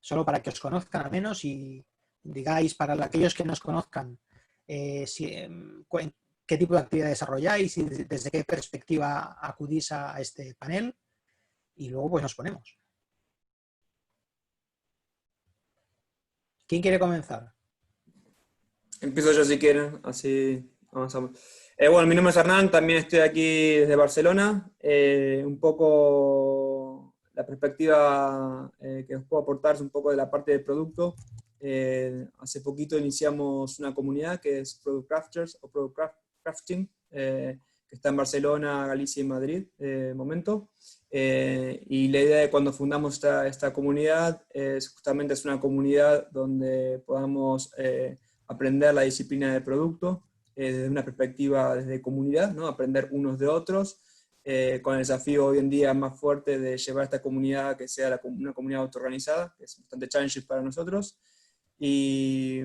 solo para que os conozcan al menos y digáis para aquellos que nos conozcan qué tipo de actividad desarrolláis y desde qué perspectiva acudís a este panel y luego pues nos ponemos. ¿Quién quiere comenzar? Empiezo yo si quieren, así avanzamos. Bueno, mi nombre es Hernán, también estoy aquí desde Barcelona. Un poco la perspectiva que os puedo aportar es un poco de la parte de producto. Hace poquito iniciamos una comunidad que es Product Crafters o Product Crafting, que está en Barcelona, Galicia y Madrid de momento. Y la idea de cuando fundamos esta comunidad es justamente es una comunidad donde podamos aprender la disciplina de producto desde una perspectiva desde comunidad, ¿no? Aprender unos de otros, con el desafío hoy en día más fuerte de llevar esta comunidad que sea una comunidad autoorganizada, que es bastante challenging para nosotros. Y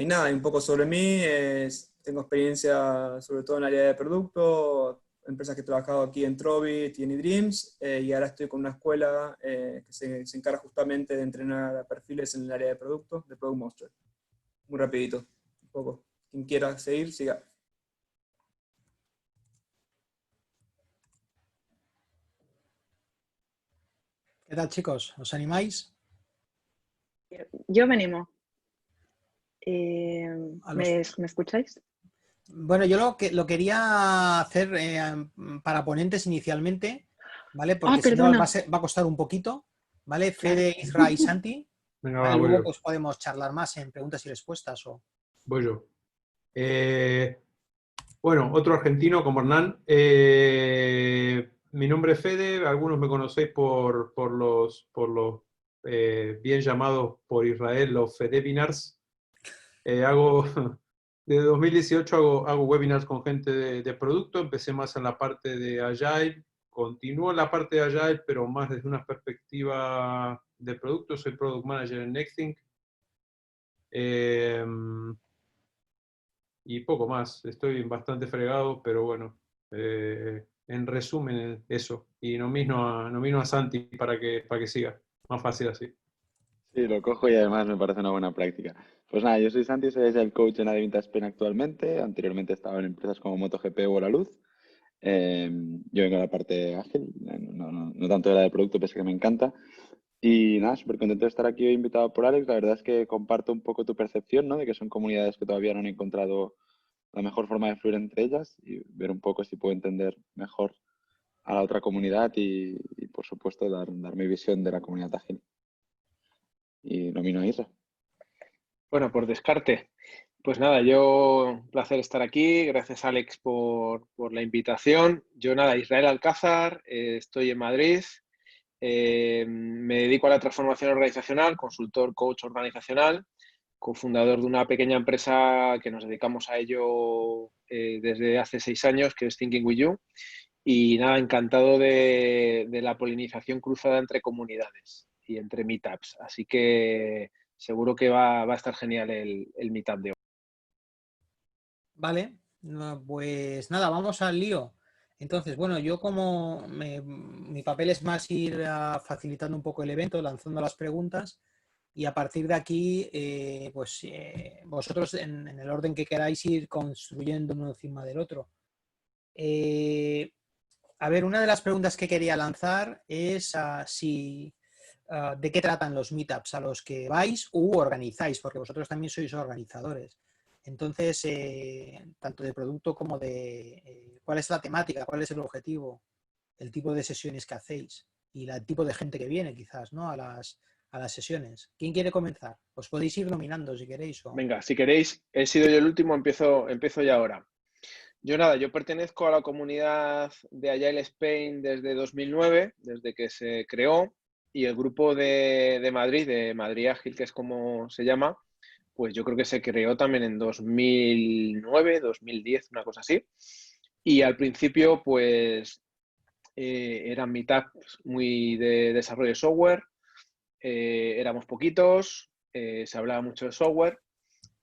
nada, un poco sobre mí, tengo experiencia sobre todo en el área de producto, empresas que he trabajado aquí en Trovit y en eDreams, y ahora estoy con una escuela que se encarga justamente de entrenar a perfiles en el área de producto, de Product Monster. Muy rapidito, un poco. Quien quiera seguir, siga. ¿Qué tal, chicos? ¿Os animáis? Yo me animo. ¿Me escucháis? Bueno, yo lo quería hacer para ponentes inicialmente, ¿vale? Porque si no va a costar un poquito, ¿vale? Fede, Isra y Santi. Venga, ¿vale? va, Luego pues podemos charlar más en preguntas y respuestas. Voy yo. Bueno, otro argentino como Hernán. Mi nombre es Fede, algunos me conocéis por los bien llamados por Israel los Fedebinars. Desde 2018 hago webinars con gente de producto, empecé más en la parte de Agile, continúo en la parte de Agile, pero más desde una perspectiva de producto, soy Product Manager en Nexthink. Y poco más, estoy bastante fregado, pero bueno, en resumen eso. Y nomino a Santi para que siga, más fácil así. Sí, lo cojo y además me parece una buena práctica. Pues nada, yo soy Santi, soy el coach en Adevinta Spain actualmente. Anteriormente estaba en empresas como MotoGP o La Luz. Yo vengo de la parte ágil, no tanto de la de producto, pese a que me encanta. Y nada, súper contento de estar aquí hoy invitado por Alex. La verdad es que comparto un poco tu percepción, ¿no? De que son comunidades que todavía no han encontrado la mejor forma de fluir entre ellas y ver un poco si puedo entender mejor a la otra comunidad y por supuesto, dar mi visión de la comunidad ágil. Y nomino a Isra. Bueno, por descarte. Pues nada, un placer estar aquí. Gracias, Alex, por la invitación. Yo nada, Israel Alcázar, estoy en Madrid. Me dedico a la transformación organizacional, consultor, coach organizacional, cofundador de una pequeña empresa que nos dedicamos a ello desde hace 6 años, que es Thinking With You. Y nada, encantado de la polinización cruzada entre comunidades y entre meetups. Así que seguro que va a estar genial el meetup de hoy. Vale, pues nada, vamos al lío. Entonces, bueno, yo como mi papel es más ir facilitando un poco el evento, lanzando las preguntas y a partir de aquí, vosotros en el orden que queráis ir construyendo uno encima del otro. A ver, una de las preguntas que quería lanzar es de qué tratan los meetups a los que vais u organizáis, porque vosotros también sois organizadores. Entonces, tanto de producto como de cuál es la temática, cuál es el objetivo, el tipo de sesiones que hacéis y el tipo de gente que viene quizás, ¿no? a las sesiones. ¿Quién quiere comenzar? Os podéis ir nominando si queréis. Venga, si queréis, he sido yo el último, empiezo ya ahora. Yo pertenezco a la comunidad de Agile Spain desde 2009, desde que se creó, y el grupo de Madrid Ágil, que es como se llama, pues yo creo que se creó también en 2009, 2010, una cosa así. Y al principio, pues, eran meetups muy de desarrollo de software, éramos poquitos, se hablaba mucho de software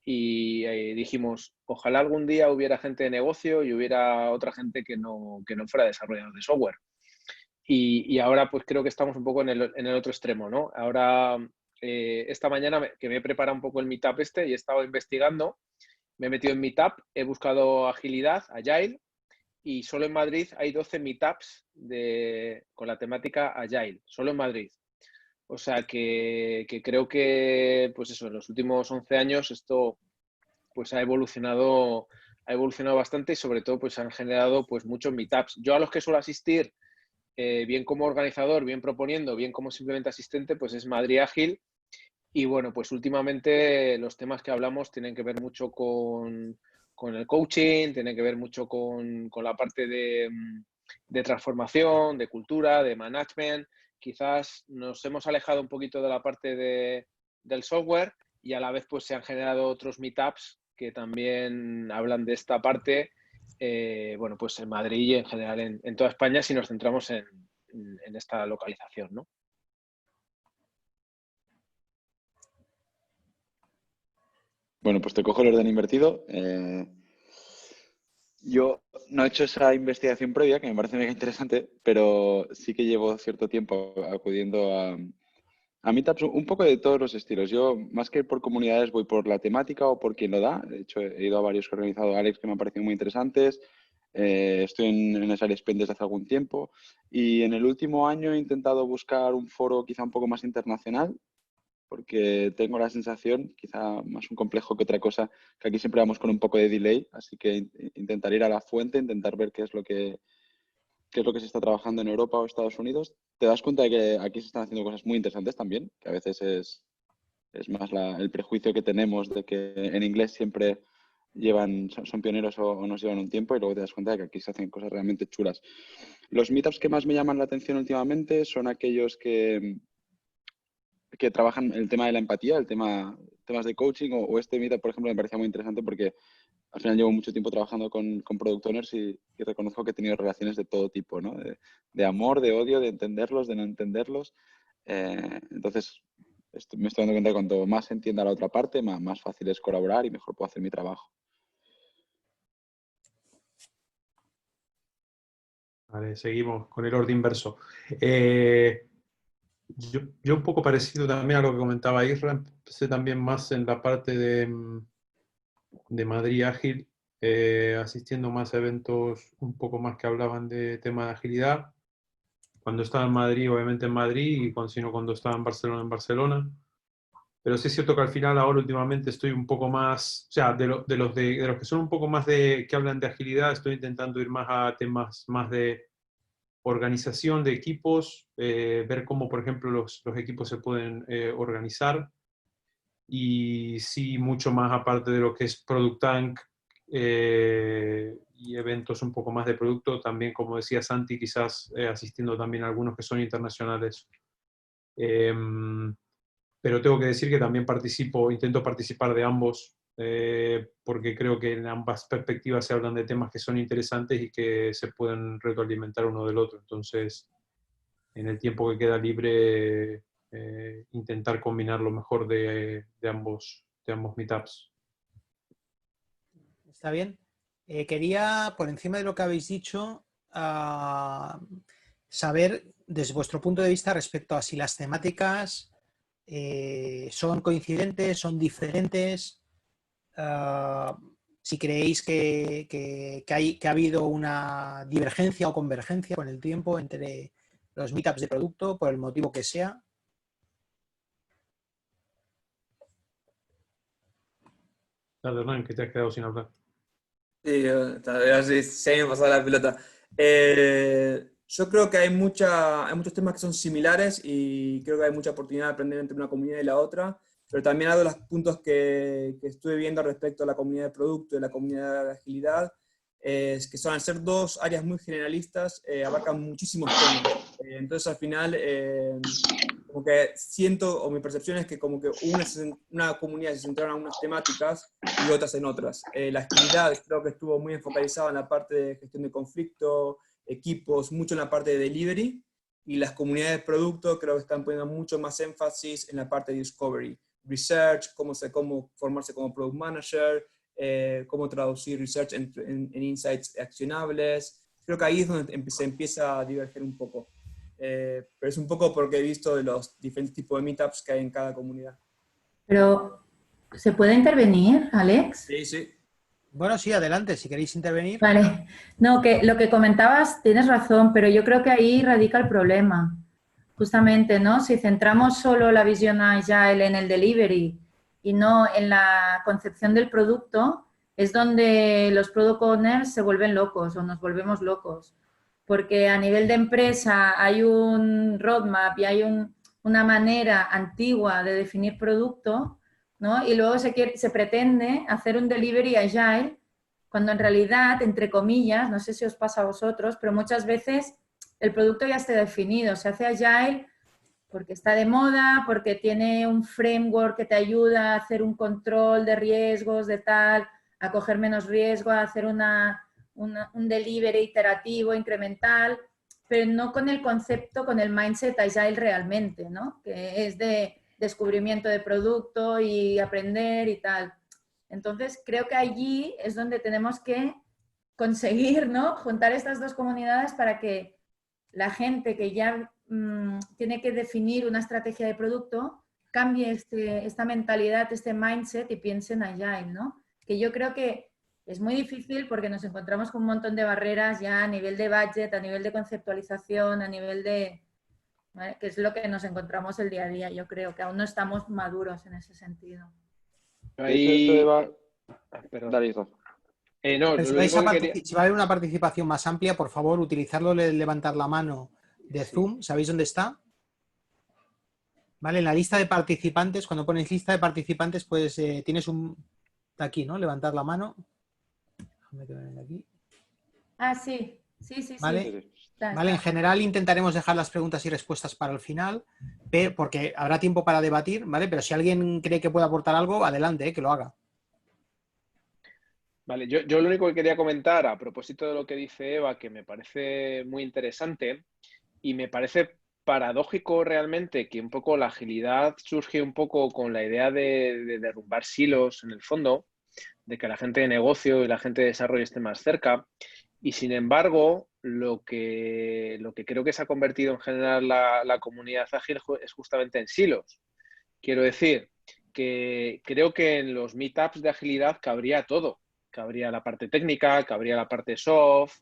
y dijimos, ojalá algún día hubiera gente de negocio y hubiera otra gente que no fuera desarrollador de software. Y ahora pues creo que estamos un poco en el otro extremo, ¿no? Ahora, esta mañana que me he preparado un poco el Meetup y he estado investigando, me he metido en Meetup, he buscado agilidad, Agile, y solo en Madrid hay 12 Meetups con la temática Agile, solo en Madrid. O sea que creo que, pues eso, en los últimos 11 años esto pues ha evolucionado bastante y sobre todo pues han generado pues muchos meetups. Yo a los que suelo asistir, bien como organizador, bien proponiendo, bien como simplemente asistente, pues es Madrid Ágil. Y bueno, pues últimamente los temas que hablamos tienen que ver mucho con el coaching, tienen que ver mucho con la parte de transformación, de cultura, de management. Quizás nos hemos alejado un poquito de la parte del software y a la vez pues se han generado otros meetups que también hablan de esta parte, bueno, pues en Madrid y en general en toda España si nos centramos en esta localización, ¿no? Bueno, pues te cojo el orden invertido. Yo no he hecho esa investigación previa, que me parece mega interesante, pero sí que llevo cierto tiempo acudiendo a meetups un poco de todos los estilos. Yo, más que por comunidades, voy por la temática o por quien lo da. De hecho, he ido a varios que ha organizado Alex que me han parecido muy interesantes. Estoy en Agile Spain desde hace algún tiempo. Y en el último año he intentado buscar un foro quizá un poco más internacional, porque tengo la sensación, quizá más un complejo que otra cosa, que aquí siempre vamos con un poco de delay, así que intentar ir a la fuente, intentar ver qué es lo que se está trabajando en Europa o Estados Unidos. Te das cuenta de que aquí se están haciendo cosas muy interesantes también, que a veces es más el prejuicio que tenemos de que en inglés siempre son pioneros o nos llevan un tiempo, y luego te das cuenta de que aquí se hacen cosas realmente chulas. Los meetups que más me llaman la atención últimamente son aquellos que trabajan el tema de la empatía, temas de coaching, o este meetup, por ejemplo, me parecía muy interesante porque al final llevo mucho tiempo trabajando con product owners y reconozco que he tenido relaciones de todo tipo, ¿no? De amor, de odio, de entenderlos, de no entenderlos. Entonces, me estoy dando cuenta que cuanto más entienda la otra parte, más fácil es colaborar y mejor puedo hacer mi trabajo. Vale, seguimos con el orden inverso. Yo un poco parecido también a lo que comentaba Isra, empecé también más en la parte de Madrid Ágil, asistiendo más a eventos un poco más que hablaban de tema de agilidad. Cuando estaba en Madrid, obviamente en Madrid, y cuando estaba en Barcelona. Pero sí es cierto que al final ahora últimamente estoy un poco más, o sea, de los que son un poco más que hablan de agilidad, estoy intentando ir más a temas más de organización de equipos, ver cómo, por ejemplo, los equipos se pueden organizar, y sí, mucho más aparte de lo que es Product Tank y eventos un poco más de producto, también, como decía Santi, quizás asistiendo también a algunos que son internacionales. Pero tengo que decir que también intento participar de ambos, porque creo que en ambas perspectivas se hablan de temas que son interesantes y que se pueden retroalimentar uno del otro. Entonces, en el tiempo que queda libre, intentar combinar lo mejor de ambos meetups. Está bien. Quería, por encima de lo que habéis dicho, saber desde vuestro punto de vista respecto a si las temáticas son coincidentes, son diferentes, si creéis que ha habido una divergencia o convergencia con el tiempo entre los meetups de producto, por el motivo que sea. Dale, Hernán, que te has quedado sin hablar. Sí, así se me pasó la pelota. Yo creo que hay muchos temas que son similares y creo que hay mucha oportunidad de aprender entre una comunidad y la otra, pero también hay los puntos que estuve viendo respecto a la comunidad de producto y la comunidad de agilidad, es que son, al ser dos áreas muy generalistas, abarcan muchísimos temas. Entonces al final, como que siento, o mi percepción es que como que una comunidad se centraron en unas temáticas y otras en otras. La agilidad creo que estuvo muy enfocalizada en la parte de gestión de conflicto, equipos, mucho en la parte de delivery, y las comunidades de producto creo que están poniendo mucho más énfasis en la parte de discovery, research, cómo formarse como product manager, cómo traducir research en insights accionables. Creo que ahí es donde se empieza a diverger un poco. pero es un poco porque he visto de los diferentes tipos de meetups que hay en cada comunidad. Pero, ¿se puede intervenir, Alex? Sí, sí. Bueno, sí, adelante, si queréis intervenir. Vale. No, que lo que comentabas, tienes razón, pero yo creo que ahí radica el problema. Justamente, ¿no? Si centramos solo la visión Agile en el delivery y no en la concepción del producto, es donde los product owners se vuelven locos o nos volvemos locos. Porque a nivel de empresa hay un roadmap y hay una manera antigua de definir producto, ¿no? Y luego se pretende hacer un delivery agile cuando en realidad, entre comillas, no sé si os pasa a vosotros, pero muchas veces el producto ya está definido. Se hace agile porque está de moda, porque tiene un framework que te ayuda a hacer un control de riesgos, de tal, a coger menos riesgo, a hacer un delivery iterativo, incremental, pero no con el concepto, con el mindset agile realmente, ¿no? Que es de descubrimiento de producto y aprender y tal. Entonces, creo que allí es donde tenemos que conseguir, ¿no? Juntar estas dos comunidades para que la gente que ya tiene que definir una estrategia de producto cambie esta mentalidad, este mindset y piense en agile, ¿no? Que yo creo que es muy difícil porque nos encontramos con un montón de barreras ya a nivel de budget, a nivel de conceptualización, a nivel de... ¿vale? Que es lo que nos encontramos el día a día. Yo creo que aún no estamos maduros en ese sentido. Ahí... perdón. Dale, Isra. No, Si lo vais único que quería... si va a haber una participación más amplia, por favor, utilizarlo de levantar la mano de Zoom. ¿Sabéis dónde está? Vale, en la lista de participantes, cuando pones lista de participantes, pues tienes un... Aquí, ¿no? Levantar la mano. Déjame que me venga aquí. Ah, sí. Sí. Vale. Está. Vale, en general intentaremos dejar las preguntas y respuestas para el final, porque habrá tiempo para debatir, ¿vale? Pero si alguien cree que puede aportar algo, adelante, que lo haga. Vale, yo lo único que quería comentar a propósito de lo que dice Eva, que me parece muy interesante y me parece paradójico realmente que un poco la agilidad surge un poco con la idea de derrumbar silos en el fondo, de que la gente de negocio y la gente de desarrollo esté más cerca. Y sin embargo, lo que creo que se ha convertido en general la comunidad ágil es justamente en silos. Quiero decir que creo que en los meetups de agilidad cabría todo. Cabría la parte técnica, cabría la parte soft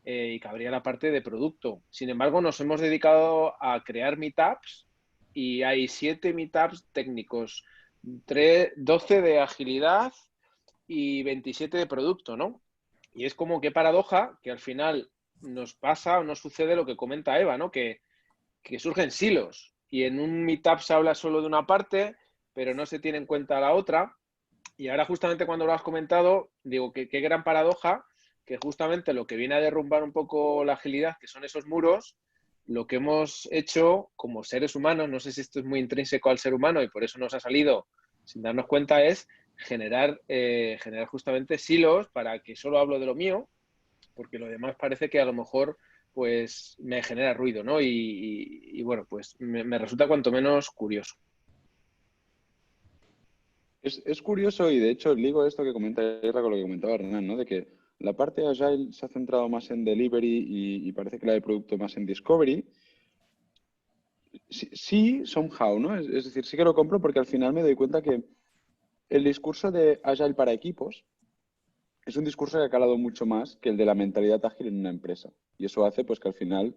y cabría la parte de producto. Sin embargo, nos hemos dedicado a crear meetups y hay 7 meetups técnicos, 12 de agilidad y 27 de producto, ¿no? Y es como qué paradoja que al final nos pasa o nos sucede lo que comenta Eva, ¿no? Que surgen silos y en un meetup se habla solo de una parte, pero no se tiene en cuenta la otra. Y ahora justamente cuando lo has comentado, digo que qué gran paradoja que justamente lo que viene a derrumbar un poco la agilidad, que son esos muros, lo que hemos hecho como seres humanos, no sé si esto es muy intrínseco al ser humano y por eso nos ha salido sin darnos cuenta, es generar justamente silos para que solo hablo de lo mío, porque lo demás parece que a lo mejor pues me genera ruido, ¿no? Y bueno, pues me resulta cuanto menos curioso. Es curioso y de hecho ligo esto que comenta Isra con lo que comentaba Hernán, ¿no? De que la parte de Agile se ha centrado más en delivery y parece que la de producto más en discovery. Sí, somehow, ¿no? Es decir, sí que lo compro porque al final me doy cuenta que el discurso de Agile para equipos es un discurso que ha calado mucho más que el de la mentalidad ágil en una empresa. Y eso hace pues que al final,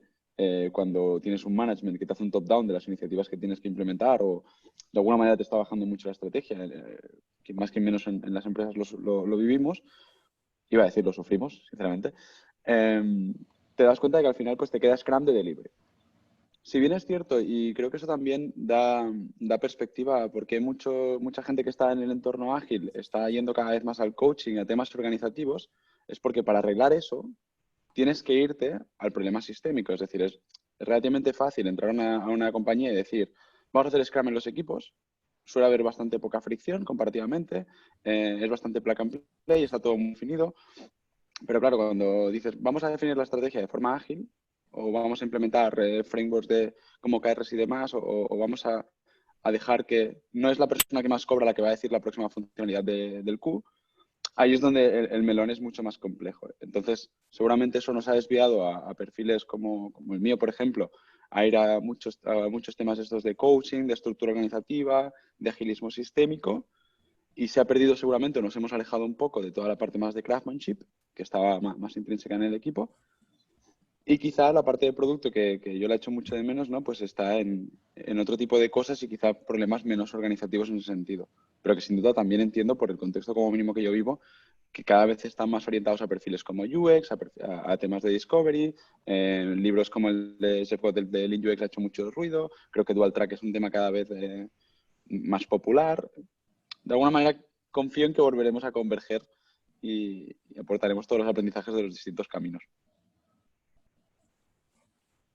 cuando tienes un management que te hace un top-down de las iniciativas que tienes que implementar o de alguna manera te está bajando mucho la estrategia, que más que menos en las empresas lo vivimos, iba a decir lo sufrimos, sinceramente, te das cuenta de que al final pues te queda Scrum de delivery. Si bien es cierto, y creo que eso también da perspectiva, porque mucha gente que está en el entorno ágil está yendo cada vez más al coaching, a temas organizativos, es porque para arreglar eso tienes que irte al problema sistémico. Es decir, es relativamente fácil entrar a una compañía y decir, vamos a hacer Scrum en los equipos. Suele haber bastante poca fricción comparativamente, es bastante plug and play, está todo muy definido. Pero claro, cuando dices, vamos a definir la estrategia de forma ágil, o vamos a implementar frameworks de como KRs y demás, o vamos a dejar que no es la persona que más cobra la que va a decir la próxima funcionalidad del Q, ahí es donde el melón es mucho más complejo. Entonces, seguramente eso nos ha desviado a perfiles como el mío, por ejemplo, a ir a muchos temas estos de coaching, de estructura organizativa, de agilismo sistémico, y se ha perdido seguramente, nos hemos alejado un poco de toda la parte más de craftsmanship, que estaba más intrínseca en el equipo, y quizá la parte de producto que yo la he hecho mucho de menos, ¿no? Pues está en otro tipo de cosas y quizá problemas menos organizativos en ese sentido. Pero que sin duda también entiendo, por el contexto como mínimo que yo vivo, que cada vez están más orientados a perfiles como UX, a temas de discovery. Libros como el de Jeff Gott, el de Lean UX, ha hecho mucho ruido. Creo que Dual Track es un tema cada vez más popular. De alguna manera confío en que volveremos a converger y aportaremos todos los aprendizajes de los distintos caminos.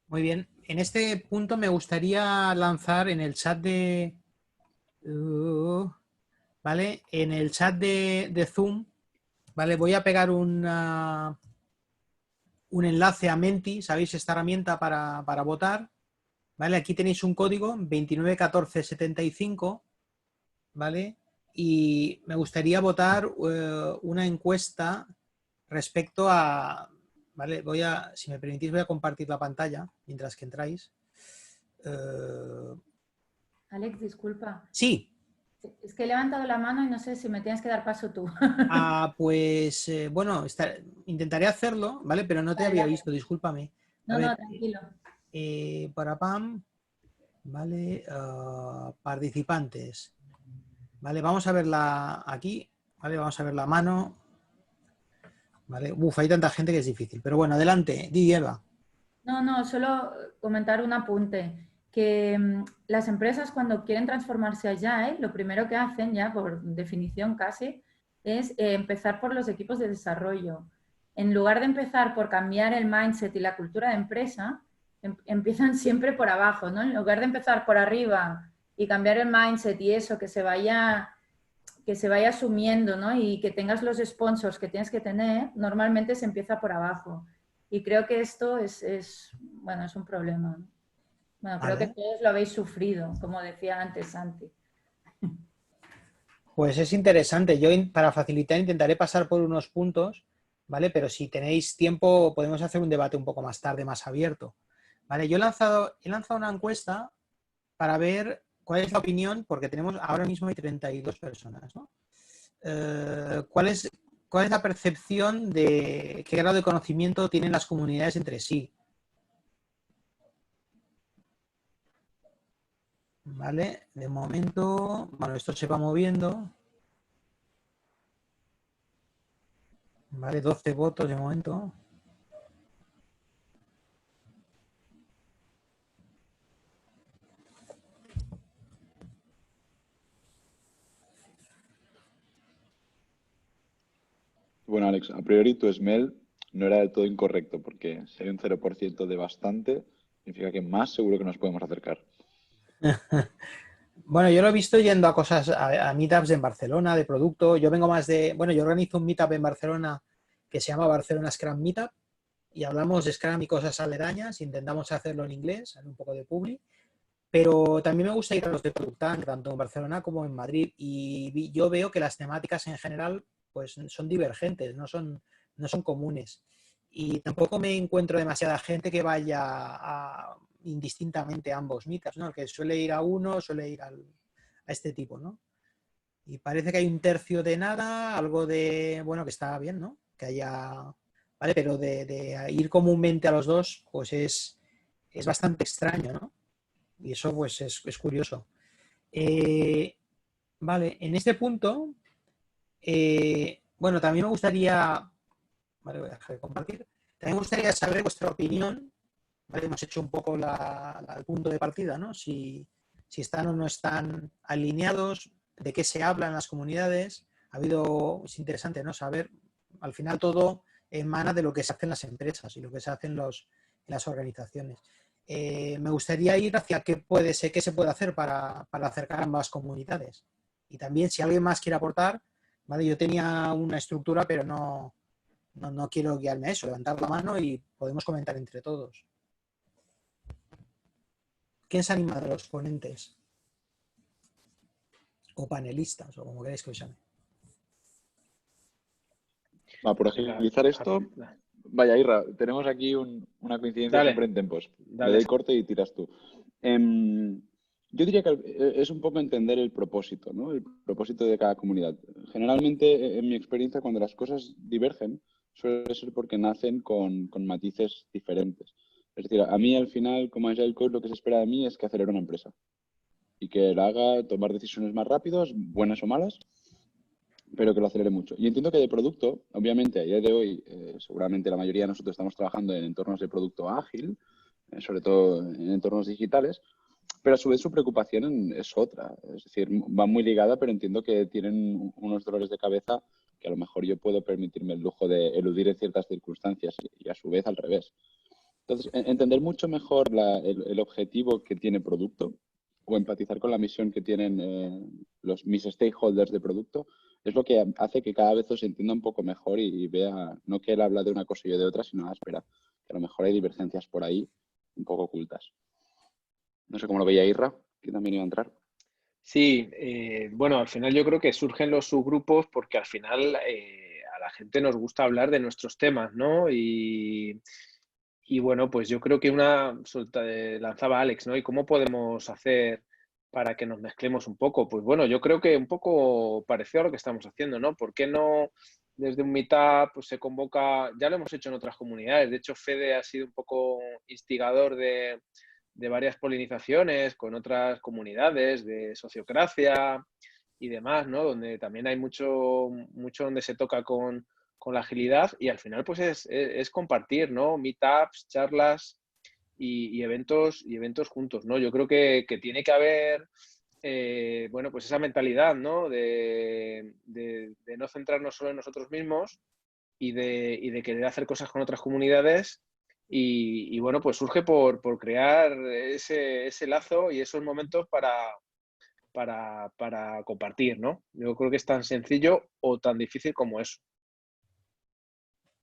Muy bien. En este punto me gustaría lanzar en el chat de... ¿vale? En el chat de Zoom, ¿vale? Voy a pegar un enlace a Menti, ¿sabéis? Esta herramienta para votar, ¿vale? Aquí tenéis un código 291475, ¿vale? Y me gustaría votar una encuesta respecto a... ¿Vale? Si me permitís, voy a compartir la pantalla mientras que entráis. Alex, disculpa. Sí. Es que he levantado la mano y no sé si me tienes que dar paso tú. Pues bueno, intentaré hacerlo, ¿vale? Pero no te había visto, discúlpame. No, tranquilo. Para PAM, ¿vale? Participantes. Vale, vamos a verla aquí, ¿vale? Vamos a ver la mano. Vale, hay tanta gente que es difícil. Pero bueno, adelante, di, Eva. No, solo comentar un apunte. Que las empresas cuando quieren transformarse a Agile, lo primero que hacen ya por definición casi es empezar por los equipos de desarrollo. En lugar de empezar por cambiar el mindset y la cultura de empresa, empiezan siempre por abajo, ¿no? En lugar de empezar por arriba y cambiar el mindset y eso, que se vaya asumiendo, ¿no? Y que tengas los sponsors que tienes que tener, normalmente se empieza por abajo. Y creo que esto es un problema, ¿no? Bueno, creo que todos lo habéis sufrido, como decía antes Santi. Pues es interesante. Yo para facilitar intentaré pasar por unos puntos, ¿vale? Pero si tenéis tiempo podemos hacer un debate un poco más tarde, más abierto. ¿Vale? Yo he lanzado una encuesta para ver cuál es la opinión, porque ahora mismo hay 32 personas, ¿no? ¿Cuál es la percepción de qué grado de conocimiento tienen las comunidades entre sí? Vale, de momento, bueno, esto se va moviendo. Vale, 12 votos de momento. Bueno, Alex, a priori tu SMEL no era del todo incorrecto, porque si hay un 0% de bastante, significa que más seguro que nos podemos acercar. Bueno, yo lo he visto yendo a cosas, a meetups en Barcelona, de producto. Yo vengo más de... Bueno, yo organizo un meetup en Barcelona que se llama Barcelona Scrum Meetup y hablamos de Scrum y cosas aledañas. Intentamos hacerlo en inglés, en un poco de publi. Pero también me gusta ir a los de Product Tank, tanto en Barcelona como en Madrid. Y yo veo que las temáticas en general pues son divergentes, no son comunes. Y tampoco me encuentro demasiada gente que vaya indistintamente a ambos meetups, ¿no? El que suele ir a uno, suele ir a este tipo, ¿no? Y parece que hay un tercio de nada, algo de, bueno, que está bien, ¿no? Que haya, ¿vale? Pero de ir comúnmente a los dos, pues es bastante extraño, ¿no? Y eso, pues, es curioso. Vale, en este punto, bueno, también me gustaría, vale, voy a dejar de compartir, también me gustaría saber vuestra opinión. ¿Vale? Hemos hecho un poco el punto de partida, ¿no? Si están o no están alineados, de qué se habla en las comunidades. Es interesante, ¿no? Saber, al final todo emana de lo que se hace en las empresas y lo que se hace en las organizaciones. Me gustaría ir hacia qué se puede hacer para acercar a ambas comunidades. Y también, si alguien más quiere aportar, ¿vale? Yo tenía una estructura, pero no quiero guiarme a eso, levantar la mano y podemos comentar entre todos. ¿Quién se anima de los ponentes? O panelistas, o como queréis que os llame. Por agilizar esto, Vaya, Irra, tenemos aquí una coincidencia Dale, siempre en tiempos. Le dale. doy corte y tiras tú. Yo diría que es un poco entender el propósito, ¿no? El propósito de cada comunidad. Generalmente, en mi experiencia, cuando las cosas divergen, suele ser porque nacen con matices diferentes. Es decir, a mí al final, como Agile Coach, lo que se espera de mí es que acelere una empresa y que la haga tomar decisiones más rápidas, buenas o malas, pero que lo acelere mucho. Y entiendo que de producto, obviamente, a día de hoy, seguramente la mayoría de nosotros estamos trabajando en entornos de producto ágil, sobre todo en entornos digitales, pero a su vez su preocupación es otra. Es decir, va muy ligada, pero entiendo que tienen unos dolores de cabeza que a lo mejor yo puedo permitirme el lujo de eludir en ciertas circunstancias y a su vez al revés. Entonces, entender mucho mejor el objetivo que tiene producto o empatizar con la misión que tienen mis stakeholders de producto es lo que hace que cada vez os entienda un poco mejor y vea, no que él habla de una cosa y yo de otra, sino, espera, que a lo mejor hay divergencias por ahí un poco ocultas. No sé cómo lo veía Irra, que también iba a entrar. Sí, bueno, al final yo creo que surgen los subgrupos porque al final a la gente nos gusta hablar de nuestros temas, ¿no? Y bueno, pues yo creo que lanzaba Alex, ¿no? ¿Y cómo podemos hacer para que nos mezclemos un poco? Pues bueno, yo creo que un poco parecido a lo que estamos haciendo, ¿no? ¿Por qué no desde un meetup pues, se convoca? Ya lo hemos hecho en otras comunidades. De hecho, Fede ha sido un poco instigador de varias polinizaciones con otras comunidades de sociocracia y demás, ¿no? Donde también hay mucho donde se toca con la agilidad y al final pues es compartir, ¿no? Meetups, charlas y eventos juntos, ¿no? Yo creo que tiene que haber, bueno, pues esa mentalidad, ¿no? De no centrarnos solo en nosotros mismos y de querer hacer cosas con otras comunidades y bueno, pues surge por crear ese lazo y esos momentos para compartir, ¿no? Yo creo que es tan sencillo o tan difícil como eso.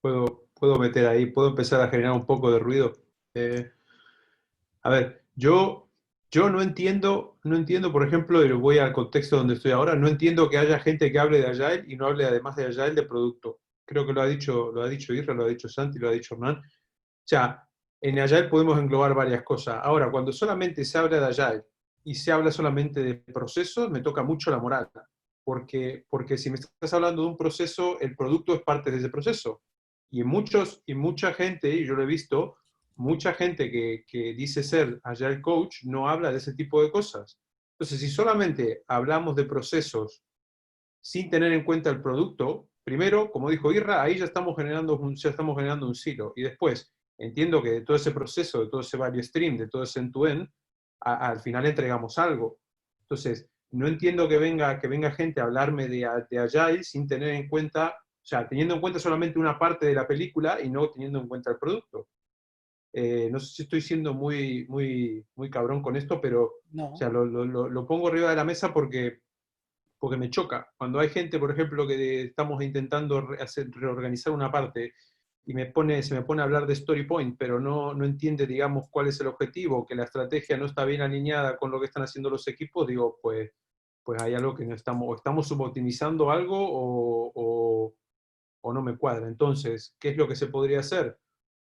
Puedo meter ahí, puedo empezar a generar un poco de ruido. A ver, yo no entiendo, por ejemplo, y voy al contexto donde estoy ahora, no entiendo que haya gente que hable de Agile y no hable además de Agile de producto. Creo que lo ha dicho Isra, lo ha dicho Santi, lo ha dicho Hernán. O sea, en Agile podemos englobar varias cosas. Ahora, cuando solamente se habla de Agile y se habla solamente de procesos, me toca mucho la moral. Porque si me estás hablando de un proceso, el producto es parte de ese proceso. Y mucha gente, y yo lo he visto, mucha gente que dice ser Agile Coach no habla de ese tipo de cosas. Entonces, si solamente hablamos de procesos sin tener en cuenta el producto, primero, como dijo Irra, ahí ya estamos generando un silo. Y después, entiendo que de todo ese proceso, de todo ese value stream, de todo ese end-to-end, al final entregamos algo. Entonces, no entiendo que venga gente a hablarme de Agile sin tener en cuenta, o sea, teniendo en cuenta solamente una parte de la película y no teniendo en cuenta el producto. No sé si estoy siendo muy cabrón con esto, pero No. o sea, lo pongo arriba de la mesa porque me choca. Cuando hay gente, por ejemplo, que estamos intentando reorganizar una parte y se me pone a hablar de story point, pero no entiende, digamos, cuál es el objetivo, que la estrategia no está bien alineada con lo que están haciendo los equipos, digo, pues hay algo que no estamos suboptimizando algo o no me cuadra. Entonces, ¿qué es lo que se podría hacer?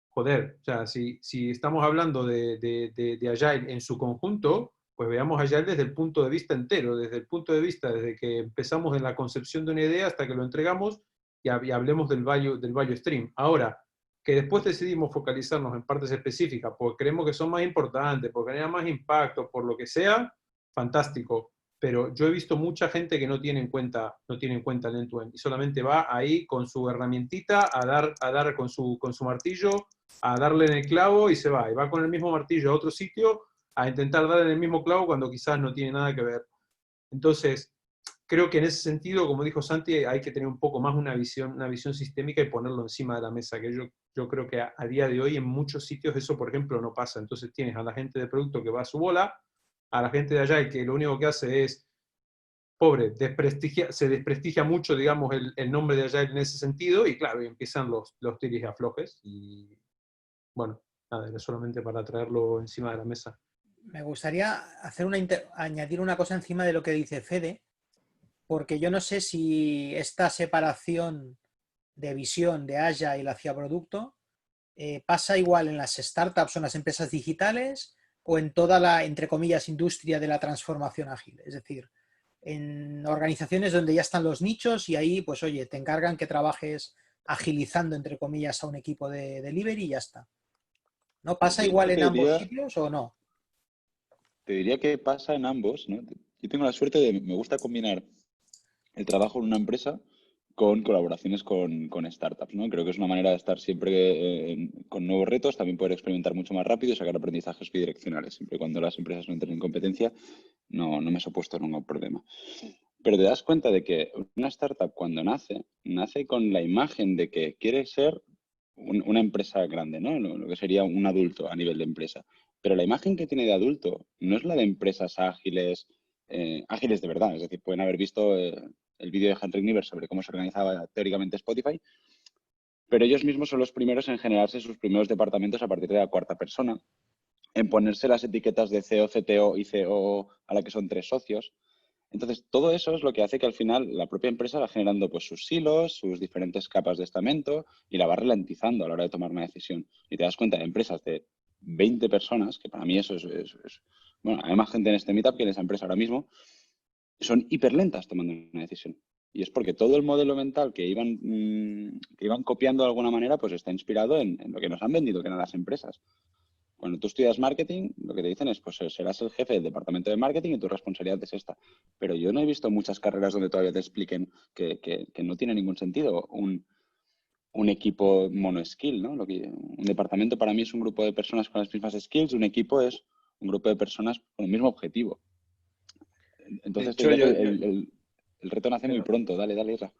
Joder, o sea, si estamos hablando de Agile en su conjunto, pues veamos Agile desde el punto de vista entero, desde el punto de vista desde que empezamos en la concepción de una idea hasta que lo entregamos y hablemos del value stream. Ahora, que después decidimos focalizarnos en partes específicas porque creemos que son más importantes, porque generan más impacto, por lo que sea, fantástico. Pero yo he visto mucha gente que no tiene en cuenta el end-to-end y solamente va ahí con su herramientita a dar con su martillo, a darle en el clavo y se va. Y va con el mismo martillo a otro sitio a intentar darle en el mismo clavo cuando quizás no tiene nada que ver. Entonces, creo que en ese sentido, como dijo Santi, hay que tener un poco más una visión sistémica y ponerlo encima de la mesa, que yo creo que a día de hoy en muchos sitios eso, por ejemplo, no pasa. Entonces tienes a la gente de producto que va a su bola, a la gente de allá que lo único que hace es, pobre, se desprestigia mucho, digamos, el nombre de Agile en ese sentido, y claro, y empiezan los tiris y aflojes, y bueno, nada, era solamente para traerlo encima de la mesa. Me gustaría añadir una cosa encima de lo que dice Fede, porque yo no sé si esta separación de visión de Agile hacia producto, ¿pasa igual en las startups o en las empresas digitales o en toda la, entre comillas, industria de la transformación ágil? Es decir, en organizaciones donde ya están los nichos y ahí, pues oye, te encargan que trabajes agilizando, entre comillas, a un equipo de delivery y ya está. ¿No pasa igual en ambos sitios o no? Te diría que pasa en ambos, ¿no? Yo tengo la suerte de, me gusta combinar el trabajo en una empresa con colaboraciones con startups, ¿no? Creo que es una manera de estar siempre con nuevos retos, también poder experimentar mucho más rápido y sacar aprendizajes bidireccionales. Siempre y cuando las empresas no entren en competencia, no me ha supuesto ningún problema. Pero te das cuenta de que una startup cuando nace con la imagen de que quiere ser una empresa grande, ¿no? Lo que sería un adulto a nivel de empresa. Pero la imagen que tiene de adulto no es la de empresas ágiles, ágiles de verdad. Es decir, pueden haber visto el vídeo de Henrik Niver sobre cómo se organizaba teóricamente Spotify, pero ellos mismos son los primeros en generarse sus primeros departamentos a partir de la cuarta persona, en ponerse las etiquetas de CEO, CTO y COO a la que son 3 socios. Entonces, todo eso es lo que hace que al final la propia empresa va generando pues sus silos, sus diferentes capas de estamento y la va ralentizando a la hora de tomar una decisión. Y te das cuenta de empresas de 20 personas, que para mí eso es bueno, hay más gente en este meetup que en esa empresa ahora mismo, son hiperlentas tomando una decisión. Y es porque todo el modelo mental que iban copiando de alguna manera, pues está inspirado en lo que nos han vendido, que eran las empresas. Cuando tú estudias marketing, lo que te dicen es, pues serás el jefe del departamento de marketing y tu responsabilidad es esta. Pero yo no he visto muchas carreras donde todavía te expliquen que no tiene ningún sentido un equipo mono-skill, ¿no? Un departamento para mí es un grupo de personas con las mismas skills, un equipo es un grupo de personas con el mismo objetivo. Entonces, De hecho, el reto nace muy pronto. Dale, Isra.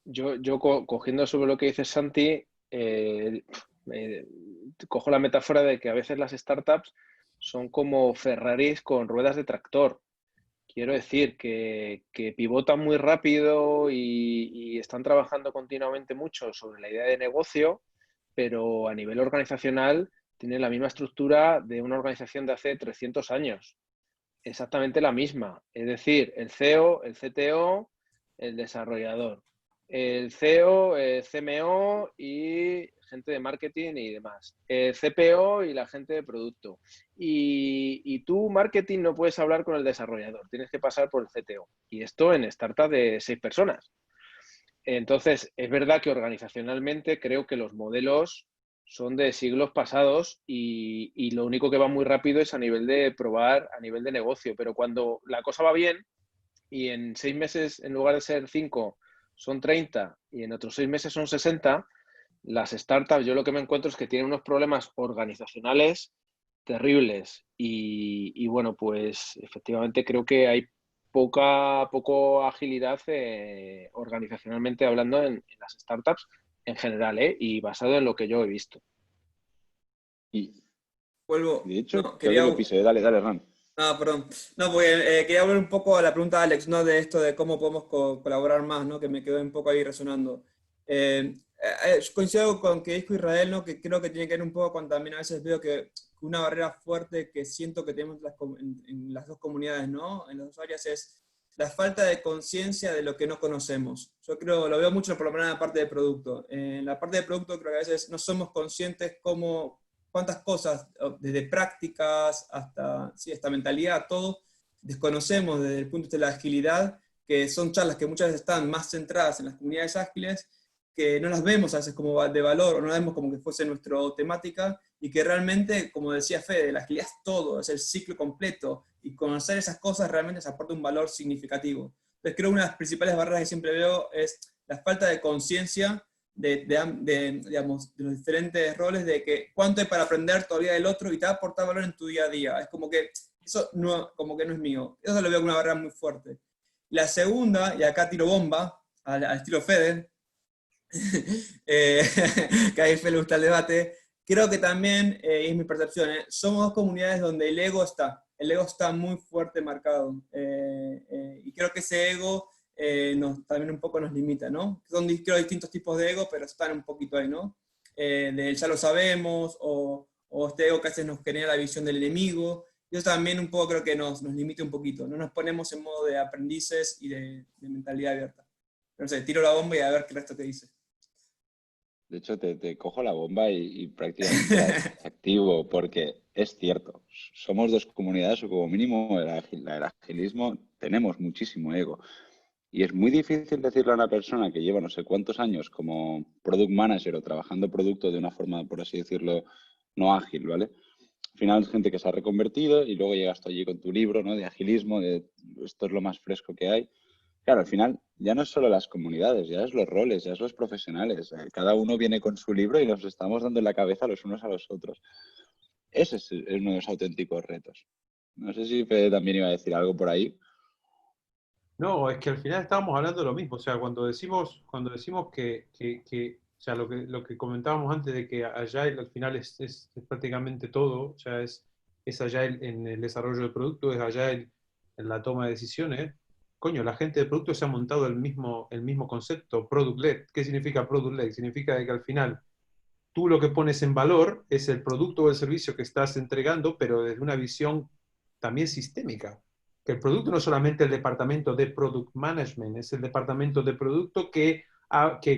Yo cogiendo sobre lo que dice Santi, cojo la metáfora de que a veces las startups son como Ferraris con ruedas de tractor. Quiero decir que pivotan muy rápido y están trabajando continuamente mucho sobre la idea de negocio, pero a nivel organizacional tienen la misma estructura de una organización de hace 300 años. Exactamente la misma. Es decir, el CEO, el CTO, el desarrollador. El CEO, el CMO y gente de marketing y demás. El CPO y la gente de producto. Y tú, marketing, no puedes hablar con el desarrollador. Tienes que pasar por el CTO. Y esto en startup de 6 personas. Entonces, es verdad que organizacionalmente creo que los modelos son de siglos pasados y lo único que va muy rápido es a nivel de probar, a nivel de negocio. Pero cuando la cosa va bien y en 6 meses, en lugar de ser 5, son 30 y en otros 6 meses son 60, las startups yo lo que me encuentro es que tienen unos problemas organizacionales terribles. Y bueno, pues efectivamente creo que hay poco agilidad organizacionalmente hablando en las startups en general, y basado en lo que yo he visto. Y Vuelvo. de hecho, No, creo que lo pise. Dale, Ran. Ah, perdón. No, porque quería volver un poco a la pregunta de Alex, ¿no? De esto de cómo podemos colaborar más, ¿no? Que me quedó un poco ahí resonando. Coincido con que dijo Israel, ¿no? Que creo que tiene que ver un poco con también a veces veo que una barrera fuerte que siento que tenemos en las dos comunidades, ¿no? En las dos áreas es la falta de conciencia de lo que no conocemos. Yo creo, lo veo mucho por lo menos en la parte de producto. En la parte de producto creo que a veces no somos conscientes cuántas cosas, desde prácticas hasta mentalidad, todo, desconocemos desde el punto de vista de la agilidad, que son charlas que muchas veces están más centradas en las comunidades ágiles, que no las vemos a veces como de valor, o no las vemos como que fuese nuestra temática, y que realmente, como decía Fede, la agilidad es todo, es el ciclo completo, y conocer esas cosas realmente se aporta un valor significativo. Entonces creo que una de las principales barreras que siempre veo es la falta de conciencia digamos, de los diferentes roles, de que cuánto hay para aprender todavía del otro y te va a aportar valor en tu día a día. Es como que eso no, como que no es mío. Eso lo veo como una barrera muy fuerte. La segunda, y acá tiro bomba, al estilo Fede, que a Fede le gusta el debate, creo que también, es mi percepción, somos dos comunidades donde el ego está muy fuerte marcado. Y creo que ese ego también un poco nos limita, ¿no? Son, creo, distintos tipos de ego, pero están un poquito ahí, ¿no? Del ya lo sabemos, o este ego que a veces nos genera la visión del enemigo. Y eso también un poco creo que nos limita un poquito. No nos ponemos en modo de aprendices y de mentalidad abierta. No sé, tiro la bomba y a ver qué resto te dice. De hecho, te cojo la bomba y prácticamente la desactivo, porque es cierto, somos dos comunidades, o como mínimo el agilismo, tenemos muchísimo ego. Y es muy difícil decirle a una persona que lleva no sé cuántos años como product manager o trabajando producto de una forma, por así decirlo, no ágil, ¿vale? Al final es gente que se ha reconvertido y luego llegas tú allí con tu libro, ¿no? De agilismo, de esto es lo más fresco que hay. Claro, al final ya no es solo las comunidades, ya es los roles, ya es los profesionales. Cada uno viene con su libro y nos estamos dando en la cabeza los unos a los otros. Ese es uno de los auténticos retos. No sé si Fede también iba a decir algo por ahí. No, es que al final estábamos hablando de lo mismo. O sea, cuando decimos o sea, lo que comentábamos antes de que Agile al final es prácticamente todo, o sea, es Agile en el desarrollo del producto, es Agile en la toma de decisiones. Coño, la gente de producto se ha montado el mismo concepto, Product-led. ¿Qué significa Product-led? Significa que al final tú lo que pones en valor es el producto o el servicio que estás entregando, pero desde una visión también sistémica. Que el producto no es solamente el departamento de Product Management, es el departamento de producto que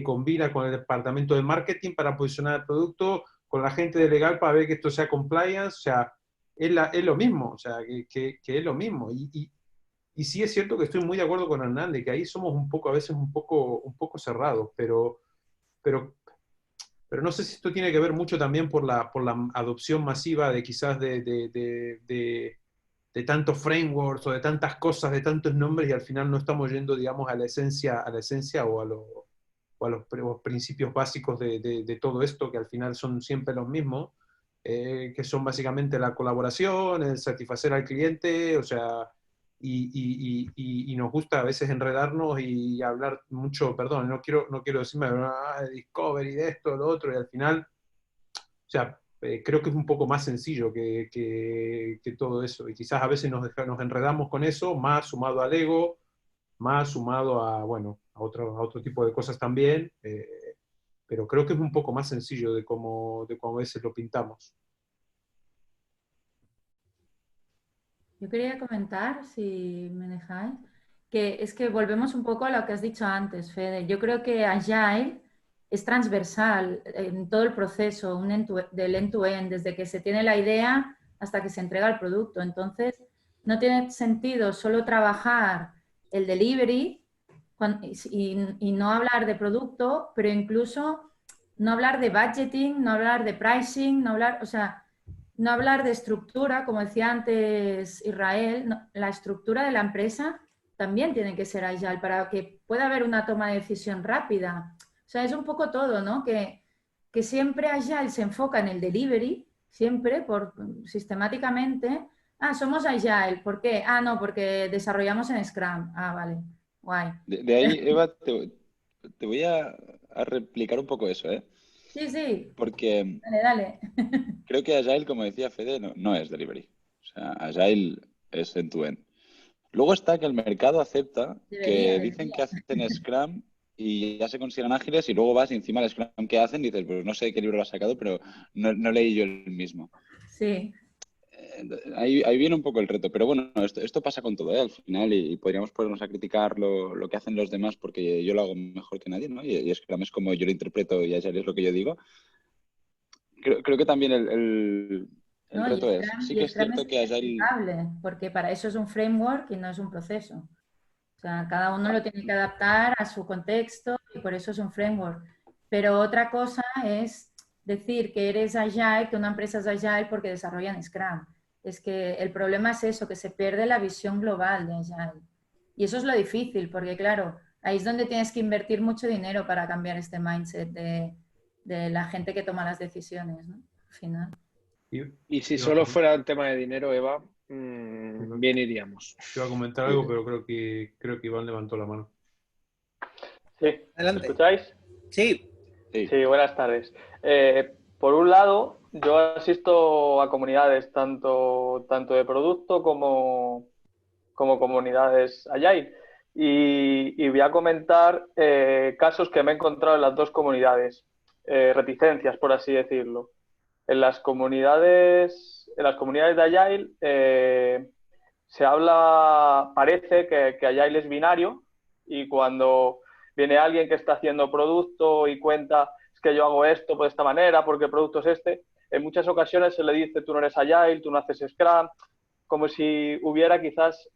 combina con el departamento de marketing para posicionar el producto, con la gente de legal para ver que esto sea compliance, o sea, es lo mismo, o sea, que es lo mismo. Y sí es cierto que estoy muy de acuerdo con Hernández, que ahí somos un poco, a veces un poco cerrados, pero no sé si esto tiene que ver mucho también por la adopción masiva de quizás de tantos frameworks o de tantas cosas, de tantos nombres, y al final no estamos yendo, digamos, a la esencia o a los principios básicos de todo esto, que al final son siempre los mismos, que son básicamente la colaboración, el satisfacer al cliente, o sea, y nos gusta a veces enredarnos y hablar mucho, perdón, no quiero decirme de Discovery, de esto, de lo otro, y al final, o sea, creo que es un poco más sencillo que todo eso, y quizás a veces nos enredamos con eso, más sumado al ego, más sumado a, bueno, a otro tipo de cosas también, pero creo que es un poco más sencillo de cómo a veces lo pintamos. Yo quería comentar, si me dejáis, que es que volvemos un poco a lo que has dicho antes, Fede. Yo creo que Agile es transversal en todo el proceso, del end-to-end, desde que se tiene la idea hasta que se entrega el producto. Entonces, no tiene sentido solo trabajar el delivery y no hablar de producto, pero incluso no hablar de budgeting, no hablar de pricing, no hablar, o sea, no hablar de estructura, como decía antes Israel, no, la estructura de la empresa también tiene que ser agile para que pueda haber una toma de decisión rápida. O sea, es un poco todo, ¿no? Que siempre agile se enfoca en el delivery, siempre, sistemáticamente. Ah, somos agile, ¿por qué? Ah, no, porque desarrollamos en Scrum. Ah, vale, guay. De ahí, Eva, te voy a replicar un poco eso, ¿eh? Sí, sí, Porque dale, dale. creo que Agile, como decía Fede, no es delivery. O sea, Agile es end-to-end. Luego está que el mercado acepta que dicen que hacen Scrum y ya se consideran ágiles y luego vas y encima del Scrum que hacen y dices, pues no sé de qué libro lo has sacado, pero no leí yo el mismo. Sí. Ahí viene un poco el reto, pero bueno, esto pasa con todo, ¿eh? Al final y podríamos ponernos a criticar lo que hacen los demás porque yo lo hago mejor que nadie, ¿no? Y Scrum es como yo lo interpreto y Agile es lo que yo digo. Creo que también el ¿No? reto es, sí que es Scrum cierto es que Agile... explicable, porque para eso es un framework y no es un proceso. O sea, cada uno lo tiene que adaptar a su contexto y por eso es un framework. Pero otra cosa es decir que eres agile, que una empresa es agile porque desarrollan Scrum. Es que el problema es eso, que se pierde la visión global de agile. Y eso es lo difícil, porque claro, ahí es donde tienes que invertir mucho dinero para cambiar este mindset de la gente que toma las decisiones, ¿no? Al final. Y si solo fuera el tema de dinero, Eva, bien iríamos. Iba a comentar algo, pero creo que Iván levantó la mano. Sí, ¿me Adelante. escucháis? Sí, Sí, buenas tardes. Por un lado, yo asisto a comunidades tanto de producto como comunidades Agile. Y voy a comentar casos que me he encontrado en las dos comunidades, reticencias, por así decirlo. En las comunidades de Agile se habla, parece que Agile es binario, y cuando viene alguien que está haciendo producto y cuenta, es que yo hago esto de esta manera porque el producto es este. En muchas ocasiones se le dice, tú no eres Agile, tú no haces Scrum, como si hubiera quizás,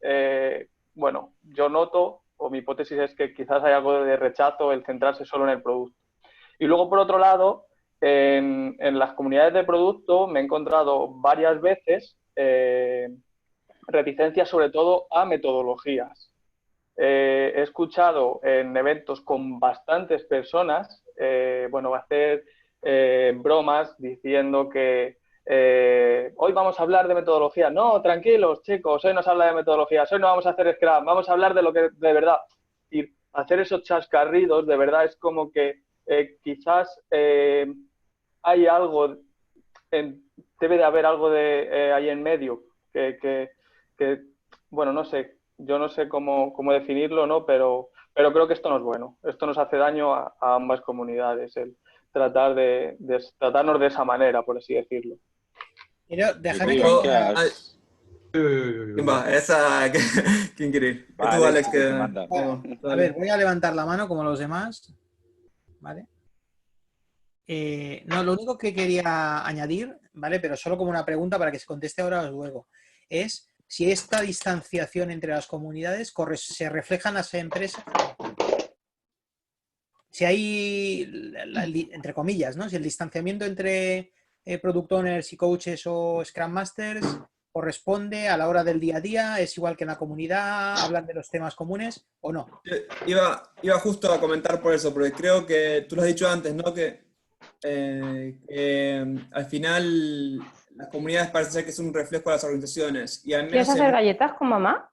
bueno, yo noto, o mi hipótesis es que quizás hay algo de rechazo el centrarse solo en el producto. Y luego, por otro lado, en las comunidades de producto me he encontrado varias veces reticencias sobre todo a metodologías. He escuchado en eventos con bastantes personas, bueno, hacer bromas diciendo que hoy vamos a hablar de metodología. No, tranquilos, chicos, hoy no se habla de metodologías, hoy no vamos a hacer Scrum, vamos a hablar de lo que de verdad. Y hacer esos chascarridos, de verdad, es como que quizás hay algo, debe de haber algo de ahí en medio que, bueno, no sé, yo no sé cómo definirlo, ¿no? Pero creo que esto no es bueno. Esto nos hace daño a ambas comunidades, el tratarnos de esa manera, por así decirlo. Pero déjame que Creo que diga- has- ¿Quién va? ¿Quién quiere ir? Va, Tú, Alex, Alex, que te manda. A ver, voy a levantar la mano como los demás. ¿Vale? No, lo único que quería añadir, ¿vale? Pero solo como una pregunta para que se conteste ahora o luego, es si esta distanciación entre las comunidades se refleja en las empresas. Si hay, entre comillas, ¿no? Si el distanciamiento entre product owners y coaches o Scrum Masters corresponde a la hora del día a día, es igual que en la comunidad, hablan de los temas comunes o no. Iba justo a comentar por eso, porque creo que tú lo has dicho antes, ¿no? Que al final las comunidades parece ser que son un reflejo de las organizaciones. Y al menos ¿Quieres hacer galletas con mamá?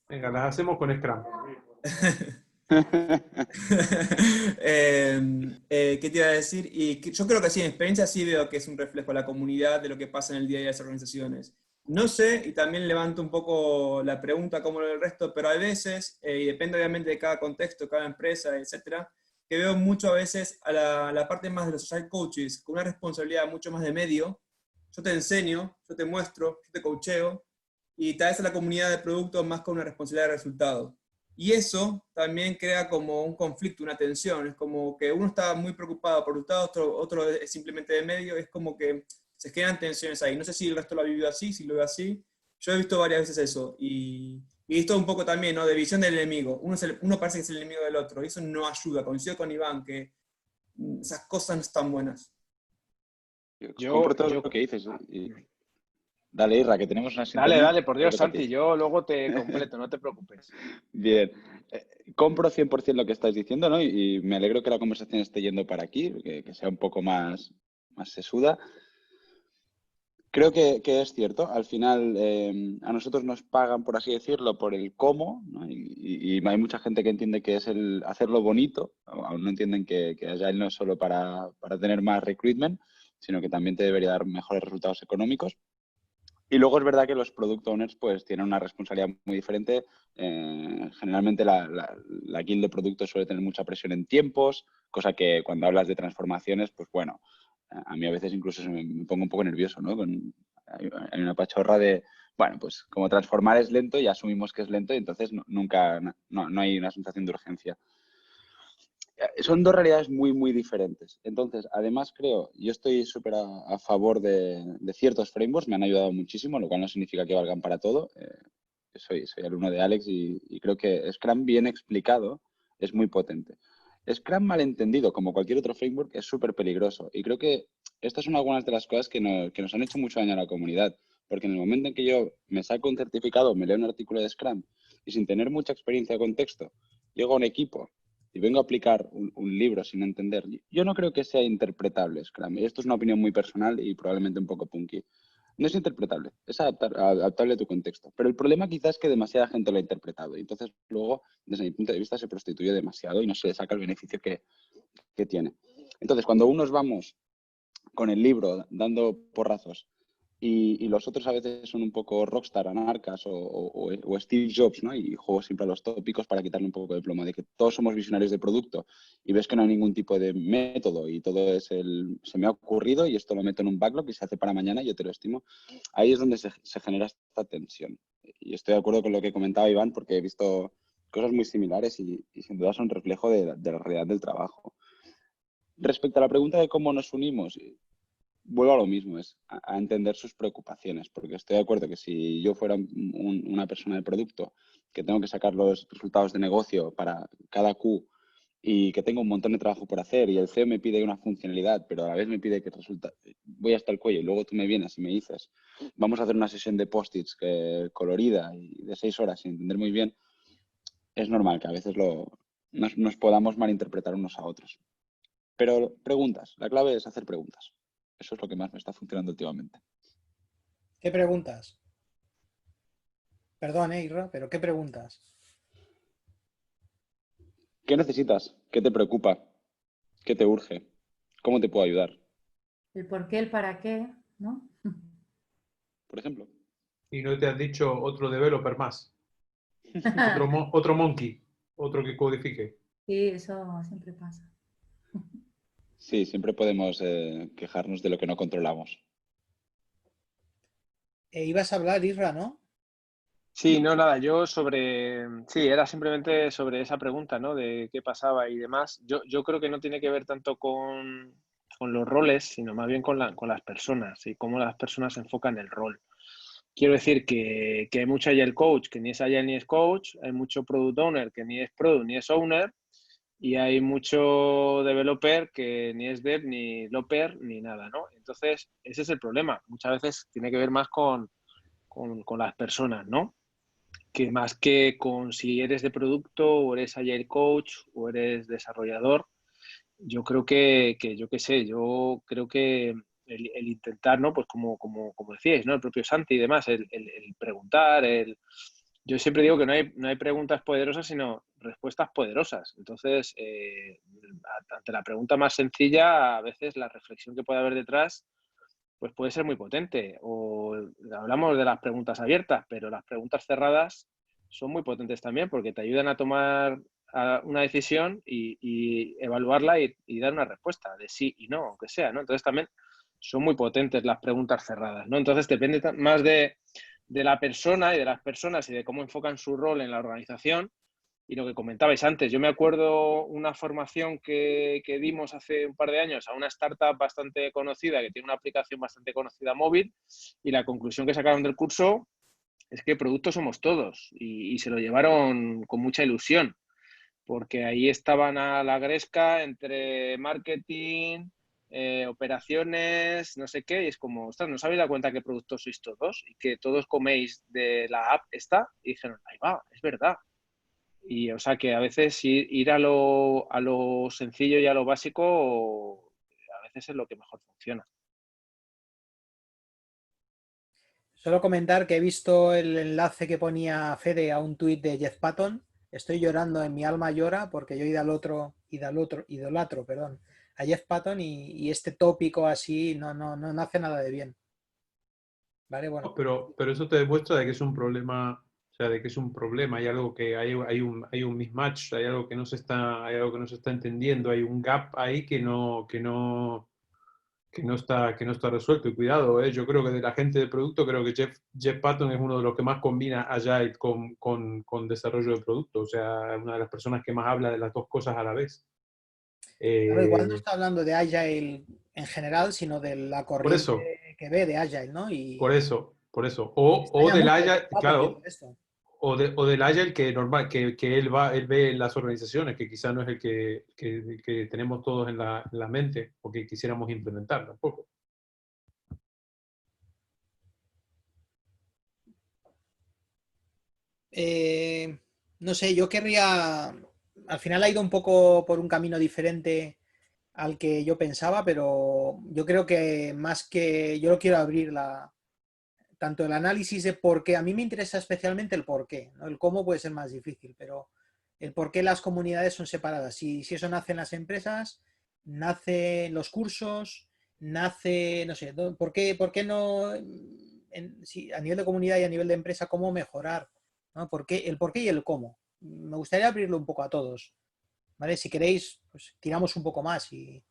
Venga, las hacemos con Scrum. ¿Qué te iba a decir? Yo creo que sí, en experiencia sí veo que es un reflejo de la comunidad, de lo que pasa en el día a día de las organizaciones. No sé, y también levanto un poco la pregunta como el resto, pero hay veces, y depende obviamente de cada contexto, cada empresa, etcétera, que veo mucho a veces a la parte más de los social coaches con una responsabilidad mucho más de medio. Yo te enseño, yo te muestro, yo te coacheo, y tal vez a la comunidad de productos más con una responsabilidad de resultado. Y eso también crea como un conflicto, una tensión. Es como que uno está muy preocupado por resultados, otro es simplemente de medio. Es como que se generan tensiones ahí. No sé si el resto lo ha vivido así, si lo ve así. Yo he visto varias veces eso. Y he visto un poco también, ¿no? De visión del enemigo. Uno parece que es el enemigo del otro. Y eso no ayuda. Coincido con Iván que esas cosas no están buenas. Yo compro todo lo que dices. Dale, Irra, que tenemos una sintonía. Dale, por Dios, Santi, yo luego te completo, no te preocupes. Bien. Compro 100% lo que estáis diciendo, ¿no? Y me alegro que la conversación esté yendo para aquí, que sea un poco más sesuda. Creo que es cierto. Al final, a nosotros nos pagan, por así decirlo, por el cómo, ¿no? Y hay mucha gente que entiende que es el hacerlo bonito. Aún no entienden que Agile no es solo para tener más recruitment, sino que también te debería dar mejores resultados económicos. Y luego es verdad que los product owners pues tienen una responsabilidad muy diferente. Generalmente la guild de productos suele tener mucha presión en tiempos, cosa que cuando hablas de transformaciones, pues bueno, a mí a veces incluso me pongo un poco nervioso, ¿no? Hay una pachorra de, bueno, pues como transformar es lento y asumimos que es lento y entonces no hay una sensación de urgencia. Son dos realidades muy, muy diferentes. Entonces, además creo, yo estoy súper a favor de ciertos frameworks, me han ayudado muchísimo, lo cual no significa que valgan para todo. Soy alumno de Alex y creo que Scrum bien explicado es muy potente. Scrum malentendido, como cualquier otro framework, es súper peligroso. Y creo que estas son algunas de las cosas que nos han hecho mucho daño a la comunidad. Porque en el momento en que yo me saco un certificado, me leo un artículo de Scrum y sin tener mucha experiencia de contexto, llego a un equipo y vengo a aplicar un libro sin entender, yo no creo que sea interpretable Scrum. Y esto es una opinión muy personal y probablemente un poco punky. No es interpretable, es adaptable a tu contexto. Pero el problema quizás es que demasiada gente lo ha interpretado. Y entonces luego, desde mi punto de vista, se prostituye demasiado y no se le saca el beneficio que tiene. Entonces, cuando unos vamos con el libro dando porrazos y los otros a veces son un poco rockstar, anarcas o Steve Jobs, ¿no? Y juego siempre a los tópicos para quitarle un poco de plomo, de que todos somos visionarios de producto y ves que no hay ningún tipo de método y todo es se me ha ocurrido y esto lo meto en un backlog y se hace para mañana y yo te lo estimo. Ahí es donde se genera esta tensión. Y estoy de acuerdo con lo que comentaba Iván porque he visto cosas muy similares y sin duda son reflejo de la realidad del trabajo. Respecto a la pregunta de cómo nos unimos, vuelvo a lo mismo, es a entender sus preocupaciones, porque estoy de acuerdo que si yo fuera una persona de producto que tengo que sacar los resultados de negocio para cada Q y que tengo un montón de trabajo por hacer y el CEO me pide una funcionalidad, pero a la vez me pide que voy hasta el cuello y luego tú me vienes y me dices, vamos a hacer una sesión de post-its colorida y de 6 horas sin entender muy bien, es normal que a veces nos podamos malinterpretar unos a otros. Pero preguntas, la clave es hacer preguntas. Eso es lo que más me está funcionando últimamente. ¿Qué preguntas? Perdón, Isra, pero ¿qué preguntas? ¿Qué necesitas? ¿Qué te preocupa? ¿Qué te urge? ¿Cómo te puedo ayudar? El por qué, el para qué, ¿no? Por ejemplo. Y no te has dicho otro developer más. Otro monkey. Otro que codifique. Sí, eso siempre pasa. Sí, siempre podemos quejarnos de lo que no controlamos. Ibas a hablar, Isra, ¿no? Sí, no, nada, sí, era simplemente sobre esa pregunta, ¿no? De qué pasaba y demás. Yo creo que no tiene que ver tanto con los roles, sino más bien con las personas y cómo las personas enfocan el rol. Quiero decir que hay mucho Agile Coach que ni es Agile ni es Coach, hay mucho Product Owner que ni es Product ni es Owner, y hay mucho developer que ni es dev, ni loper, ni nada, ¿no? Entonces, ese es el problema. Muchas veces tiene que ver más con las personas, ¿no? Que más que con si eres de producto o eres Agile Coach o eres desarrollador. Yo creo yo qué sé, yo creo que el intentar, ¿no? Pues como decíais, ¿no? El propio Santi y demás, el preguntar, yo siempre digo que no hay preguntas poderosas, sino respuestas poderosas. Entonces, ante la pregunta más sencilla, a veces la reflexión que puede haber detrás, pues puede ser muy potente. O hablamos de las preguntas abiertas, pero las preguntas cerradas son muy potentes también porque te ayudan a tomar una decisión y evaluarla y dar una respuesta de sí y no, aunque sea, ¿no? Entonces también son muy potentes las preguntas cerradas, ¿no? Entonces depende más de la persona y de las personas y de cómo enfocan su rol en la organización. Y lo que comentabais antes, yo me acuerdo una formación que dimos hace un par de años a una startup bastante conocida que tiene una aplicación bastante conocida móvil, y la conclusión que sacaron del curso es que productos somos todos, y se lo llevaron con mucha ilusión, porque ahí estaban a la gresca entre marketing, operaciones, no sé qué, y es como, ostras, ¿no os habéis dado cuenta que productos sois todos? Y que todos coméis de la app esta, y dijeron, ahí va, es verdad. Y o sea que a veces ir a lo sencillo y a lo básico a veces es lo que mejor funciona. Solo comentar que he visto el enlace que ponía Fede a un tuit de Jeff Patton. Estoy llorando, en mi alma llora porque yo idolatro, perdón, a Jeff Patton y este tópico así no hace nada de bien. ¿Vale? Bueno. Pero eso te demuestra de que es un problema, o sea, de que es un problema, hay algo que hay un mismatch, hay algo que no se está entendiendo, hay un gap ahí que no está resuelto. Y cuidado, yo creo que de la gente de producto, creo que Jeff Patton es uno de los que más combina Agile con desarrollo de producto, o sea, una de las personas que más habla de las dos cosas a la vez. Claro, igual no está hablando de Agile en general, sino de la corriente que ve de Agile, ¿no? Por eso. O del Agile, claro, o del Agile que normal, que él ve en las organizaciones, que quizá no es el que tenemos todos en la mente, o que quisiéramos implementar tampoco. No sé, yo querría, al final ha ido un poco por un camino diferente al que yo pensaba, pero yo creo que más que, yo lo quiero abrir tanto el análisis de por qué, a mí me interesa especialmente el por qué, ¿no? El cómo puede ser más difícil, pero el por qué las comunidades son separadas. Si eso nace en las empresas, nace en los cursos, nace, no sé, ¿por qué no, a nivel de comunidad y a nivel de empresa, cómo mejorar? ¿No? El por qué y el cómo. Me gustaría abrirlo un poco a todos. ¿Vale? Si queréis, pues tiramos un poco más y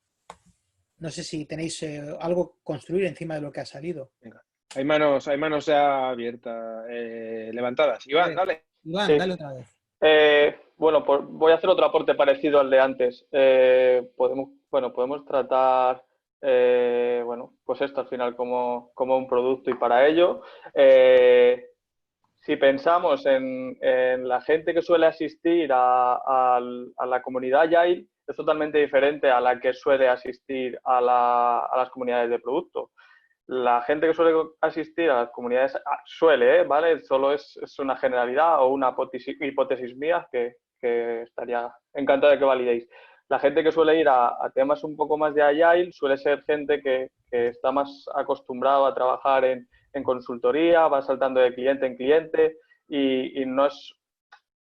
no sé si tenéis algo que construir encima de lo que ha salido. Venga. Hay manos ya abiertas, levantadas. Iván, dale. Iván, Sí. dale otra vez. Bueno, pues voy a hacer otro aporte parecido al de antes. bueno, podemos tratar, bueno, pues esto al final como un producto y para ello, si pensamos en la gente que suele asistir a la comunidad Agile, es totalmente diferente a la que suele asistir a las comunidades de producto. La gente que suele asistir a las comunidades suele, ¿vale? Solo es una generalidad o una hipótesis mía que estaría encantado de que validéis. La gente que suele ir a temas un poco más de Agile suele ser gente que está más acostumbrado a trabajar en consultoría, va saltando de cliente en cliente y no es...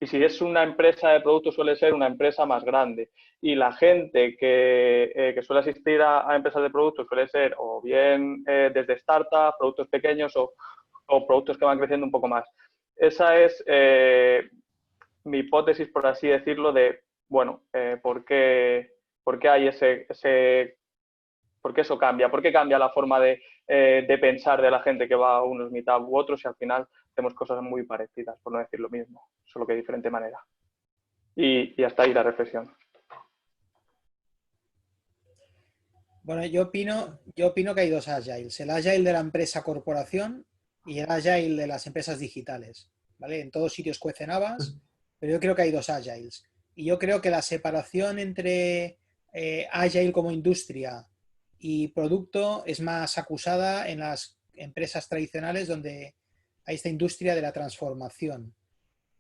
Y si es una empresa de producto, suele ser una empresa más grande. Y la gente que suele asistir a empresas de producto suele ser o bien desde startups, productos pequeños o productos que van creciendo un poco más. Esa es mi hipótesis, por así decirlo, de, bueno, ¿por qué hay ¿por qué eso cambia? ¿Por qué cambia la forma de pensar de la gente que va a unos meetup u otros y al final hacemos cosas muy parecidas, por no decir lo mismo, solo que de diferente manera? Y hasta ahí la reflexión. Bueno, yo opino que hay dos Agiles. El Agile de la empresa corporación y el Agile de las empresas digitales. ¿Vale? En todos sitios cuecen habas, pero yo creo que hay dos Agiles. Y yo creo que la separación entre Agile como industria y producto es más acusada en las empresas tradicionales donde hay esta industria de la transformación.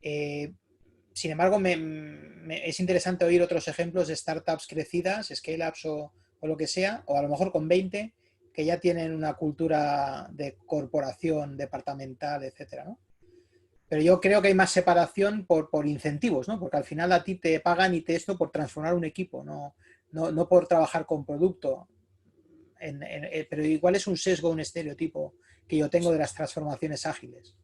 Sin embargo, es interesante oír otros ejemplos de startups crecidas, scale-ups o lo que sea, o a lo mejor con 20, que ya tienen una cultura de corporación departamental, etcétera, ¿no? Pero yo creo que hay más separación por incentivos, ¿no? Porque al final a ti te pagan y te esto por transformar un equipo, no por trabajar con producto. Pero igual es un sesgo, un estereotipo que yo tengo de las transformaciones ágiles.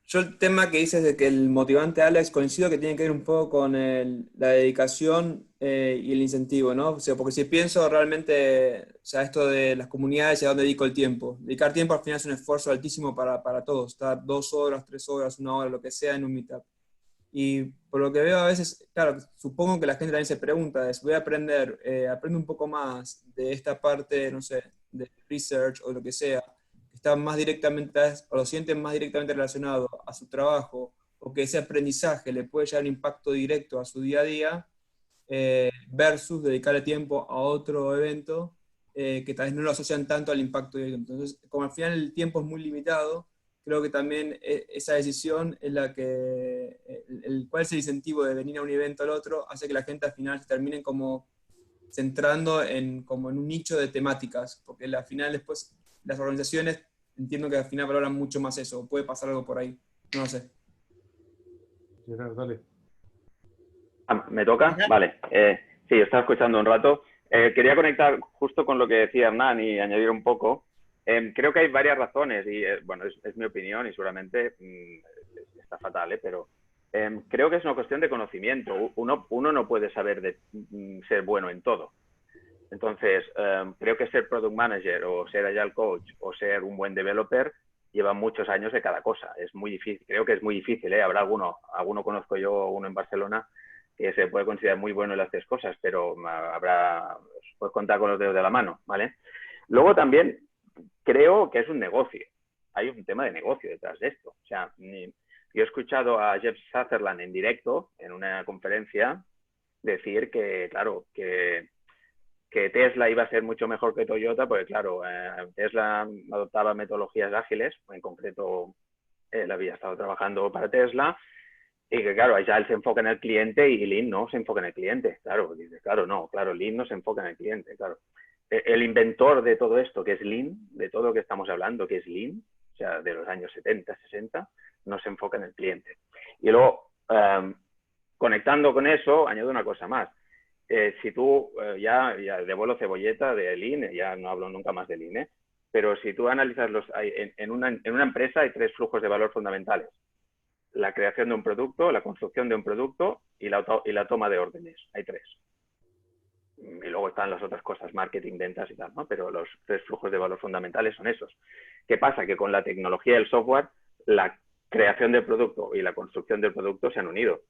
Yo el tema que dices de que el motivante, Alex, coincido que tiene que ver un poco con la dedicación y el incentivo, ¿no? O sea, porque si pienso realmente, o sea, esto de las comunidades y a dónde dedico el tiempo. Dedicar tiempo al final es un esfuerzo altísimo para todos, estar 2 horas, 3 horas, 1 hora, lo que sea en un meetup. Y por lo que veo a veces, claro, supongo que la gente también se pregunta, voy a aprender, aprendo un poco más de esta parte, no sé, de research o lo que sea, está más directamente, o lo sienten más directamente relacionado a su trabajo, o que ese aprendizaje le puede llevar un impacto directo a su día a día, versus dedicarle tiempo a otro evento que tal vez no lo asocian tanto al impacto directo. Entonces, como al final el tiempo es muy limitado, creo que también esa decisión es la que, cuál es el incentivo de venir a un evento al otro, hace que la gente al final se termine como centrando como en un nicho de temáticas, porque al final después las organizaciones entiendo que al final valoran mucho más eso, puede pasar algo por ahí, no lo sé. Gerard, dale. ¿Me toca? Vale. Sí, estaba escuchando un rato. Quería conectar justo con lo que decía Hernán y añadir un poco. Creo que hay varias razones y, bueno, es mi opinión y seguramente está fatal, pero creo que es una cuestión de conocimiento. Uno no puede saber ser bueno en todo. Entonces, creo que ser Product Manager o ser Agile Coach o ser un buen developer lleva muchos años de cada cosa. Es muy difícil, creo que es muy difícil, ¿eh? Habrá alguno conozco yo, uno en Barcelona, que se puede considerar muy bueno en las 3 cosas, pero puedes contar con los dedos de la mano, ¿vale? Luego también creo que es un negocio. Hay un tema de negocio detrás de esto. O sea, yo he escuchado a Jeff Sutherland en directo, en una conferencia, decir que, claro, que Tesla iba a ser mucho mejor que Toyota, porque claro, Tesla adoptaba metodologías ágiles, en concreto él había estado trabajando para Tesla, y que claro, Agile se enfoca en el cliente y Lean no se enfoca en el cliente. Claro, dice, claro, Lean no se enfoca en el cliente, claro. El inventor de todo esto, que es Lean, de todo lo que estamos hablando, que es Lean, o sea, de los años 70, 60, no se enfoca en el cliente. Y luego, conectando con eso, añado una cosa más. Si tú, ya devuelvo cebolleta de Lean, ya no hablo nunca más de Lean, pero si tú analizas en una empresa hay 3 flujos de valor fundamentales. La creación de un producto, la construcción de un producto y la toma de órdenes. Hay 3. Y luego están las otras cosas, marketing, ventas y tal, ¿no? Pero los 3 flujos de valor fundamentales son esos. ¿Qué pasa? Que con la tecnología y el software, la creación del producto y la construcción del producto se han unido.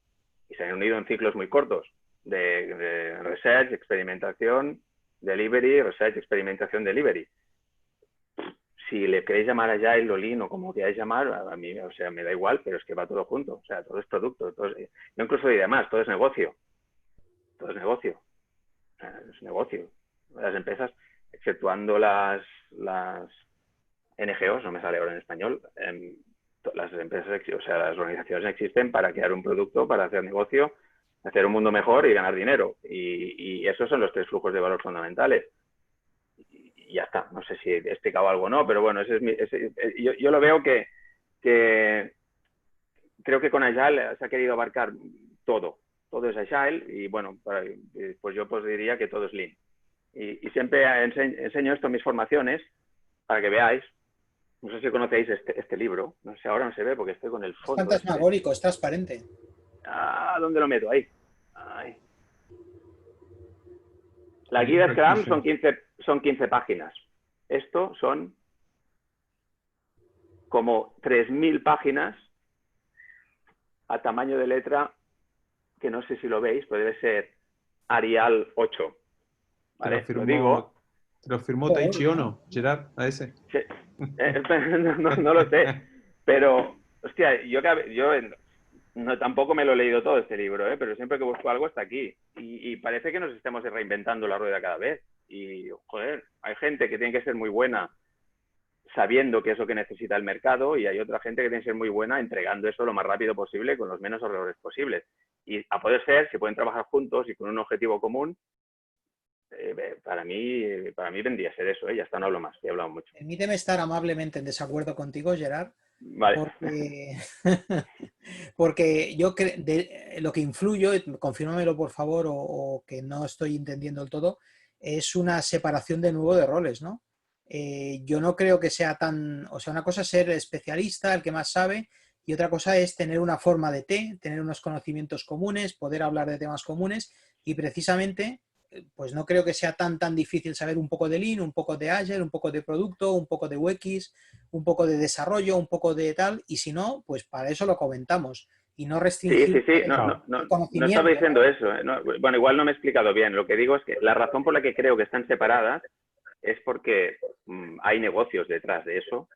Y se han unido en ciclos muy cortos. de research, experimentación, delivery, research, experimentación, delivery. Si le queréis llamar Agile o Lean o como queráis llamar, a mí, o sea, me da igual, pero es que va todo junto. O sea, todo es producto. Yo incluso diría más, todo es negocio. Todo es negocio. Es negocio. Las empresas, exceptuando las NGOs, no me sale ahora en español, las empresas, o sea, las organizaciones existen para crear un producto, para hacer negocio, hacer un mundo mejor y ganar dinero. Y esos son los 3 flujos de valor fundamentales. Y ya está. No sé si he explicado algo o no, pero bueno, yo lo veo que creo que con Agile se ha querido abarcar todo. Todo es Agile y bueno, pues yo pues diría que todo es Lean. Y siempre enseño esto en mis formaciones para que veáis. No sé si conocéis este libro. No sé, ahora no se ve porque estoy con el fondo. Es fantasmagórico, es transparente. Ah, ¿dónde lo meto? Ahí. La guía de Scrum son 15 páginas. Esto son como 3.000 páginas a tamaño de letra, que no sé si lo veis, pero debe ser Arial 8. ¿Vale? ¿Te lo firmó Taichi Ono, Gerard, a ese? Sí. No lo sé. Pero, hostia, yo no, tampoco me lo he leído todo este libro, pero siempre que busco algo está aquí. Y parece que nos estemos reinventando la rueda cada vez. Y, joder, hay gente que tiene que ser muy buena sabiendo qué es lo que necesita el mercado y hay otra gente que tiene que ser muy buena entregando eso lo más rápido posible con los menos errores posibles. Y a poder ser, si pueden trabajar juntos y con un objetivo común, para mí vendría a ser eso. Ya está, no hablo más, he hablado mucho. Permíteme estar amablemente en desacuerdo contigo, Gerard. Vale. Porque yo lo que influyo, confírmamelo por favor, o que no estoy entendiendo del todo, es una separación de nuevo de roles, ¿no? Yo no creo que sea tan... O sea, una cosa es ser especialista, el que más sabe, y otra cosa es tener una forma de tener unos conocimientos comunes, poder hablar de temas comunes, y precisamente, pues no creo que sea tan difícil saber un poco de Lean, un poco de Agile, un poco de producto, un poco de UX, un poco de desarrollo, un poco de tal, y si no, pues para eso lo comentamos. Y no restringir sí. No estaba diciendo eso. Bueno, igual no me he explicado bien. Lo que digo es que la razón por la que creo que están separadas es porque hay negocios detrás de eso.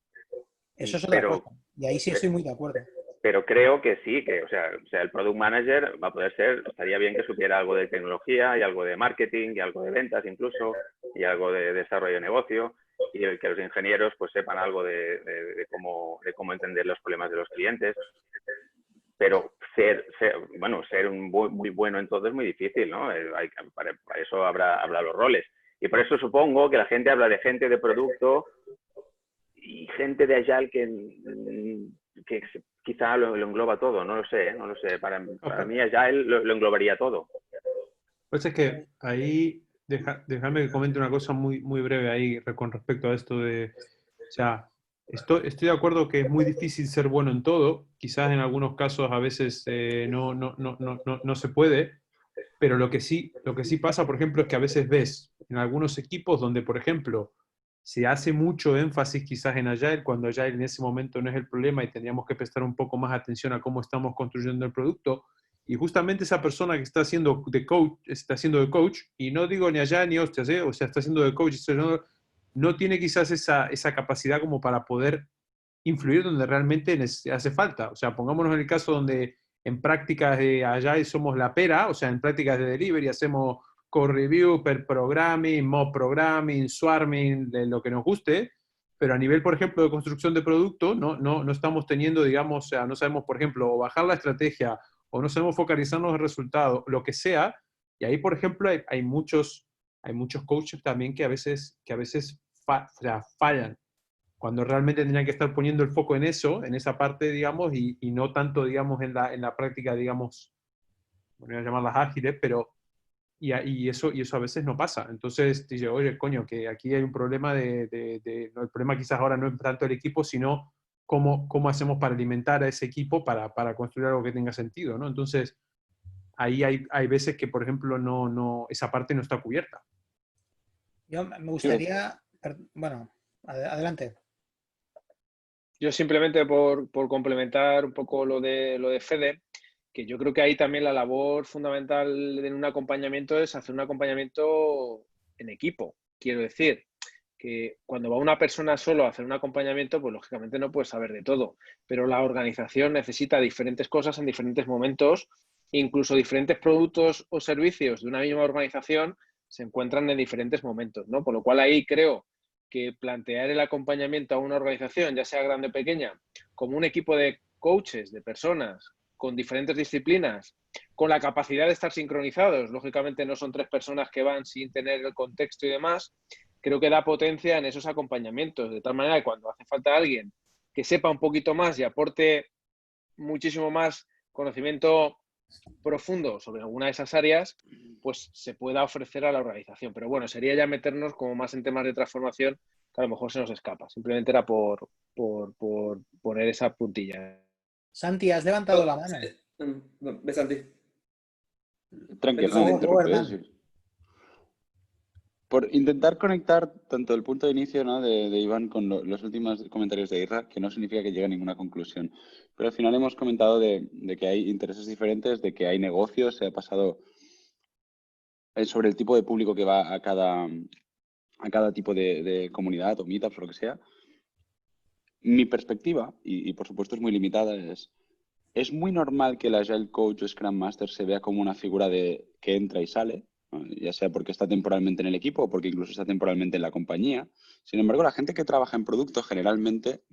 Eso es otra cosa. Y ahí sí estoy muy de acuerdo. Pero creo que sí, o sea, el product manager va a poder ser, estaría bien que supiera algo de tecnología y algo de marketing y algo de ventas incluso y algo de desarrollo de negocio y que los ingenieros pues sepan algo de cómo entender los problemas de los clientes. Pero ser muy bueno en todo es muy difícil, ¿no? Para eso habrá los roles. Y por eso supongo que la gente habla de gente de producto y gente de Agile que quizá lo engloba todo, no lo sé. Para mí Agile lo englobaría todo. Pues es que ahí, déjame que comente una cosa muy breve ahí con respecto a esto de, o sea, estoy de acuerdo que es muy difícil ser bueno en todo, quizás en algunos casos a veces no se puede, pero lo que sí pasa, por ejemplo, es que a veces ves en algunos equipos donde, por ejemplo, se hace mucho énfasis quizás en Agile, cuando Agile en ese momento no es el problema y tendríamos que prestar un poco más atención a cómo estamos construyendo el producto, y justamente esa persona que está haciendo de coach, y no digo ni allá ni hostias, o sea, está haciendo de coach, no tiene quizás esa capacidad como para poder influir donde realmente hace falta. O sea, pongámonos en el caso donde en prácticas de Agile somos la pera, o sea, en prácticas de delivery hacemos code review, pair programming, mob programming, swarming, de lo que nos guste, pero a nivel, por ejemplo, de construcción de producto, no estamos teniendo, digamos, o sea, no sabemos, por ejemplo, o bajar la estrategia, o no sabemos focalizarnos en el resultado, lo que sea, y ahí, por ejemplo, hay muchos coaches también que a veces fallan, cuando realmente tendrían que estar poniendo el foco en eso, en esa parte, digamos, y no tanto, digamos, en la práctica, digamos, voy a llamarlas ágiles, pero y eso a veces no pasa. Entonces, te digo, oye, coño, que aquí hay un problema el problema quizás ahora no es tanto el equipo, sino cómo hacemos para alimentar a ese equipo para construir algo que tenga sentido, ¿no? Entonces, ahí hay veces que, por ejemplo, esa parte no está cubierta. Yo me gustaría... Bueno, adelante. Yo simplemente por complementar un poco lo de Fede, que yo creo que ahí también la labor fundamental en un acompañamiento es hacer un acompañamiento en equipo. Quiero decir, que cuando va una persona solo a hacer un acompañamiento, pues lógicamente no puede saber de todo, pero la organización necesita diferentes cosas en diferentes momentos, incluso diferentes productos o servicios de una misma organización se encuentran en diferentes momentos, ¿no? Por lo cual ahí creo que plantear el acompañamiento a una organización, ya sea grande o pequeña, como un equipo de coaches, de personas con diferentes disciplinas, con la capacidad de estar sincronizados, lógicamente no son 3 personas que van sin tener el contexto y demás, creo que da potencia en esos acompañamientos, de tal manera que cuando hace falta alguien que sepa un poquito más y aporte muchísimo más conocimiento profundo sobre alguna de esas áreas, pues se pueda ofrecer a la organización. Pero bueno, sería ya meternos como más en temas de transformación que a lo mejor se nos escapa. Simplemente era por poner esa puntilla. Santi, has levantado la mano. Ve, Santi. Tranquilo, no te interrumpes. Por intentar conectar tanto el punto de inicio, ¿no?, de Iván con los últimos comentarios de Irra, que no significa que llegue a ninguna conclusión. Pero al final hemos comentado de que hay intereses diferentes, de que hay negocios, se ha pasado sobre el tipo de público que va a cada tipo de comunidad o meetups o lo que sea. Mi perspectiva, y por supuesto es muy limitada, es muy normal que el Agile Coach o Scrum Master se vea como una figura que entra y sale, ya sea porque está temporalmente en el equipo o porque incluso está temporalmente en la compañía. Sin embargo, la gente que trabaja en producto generalmente,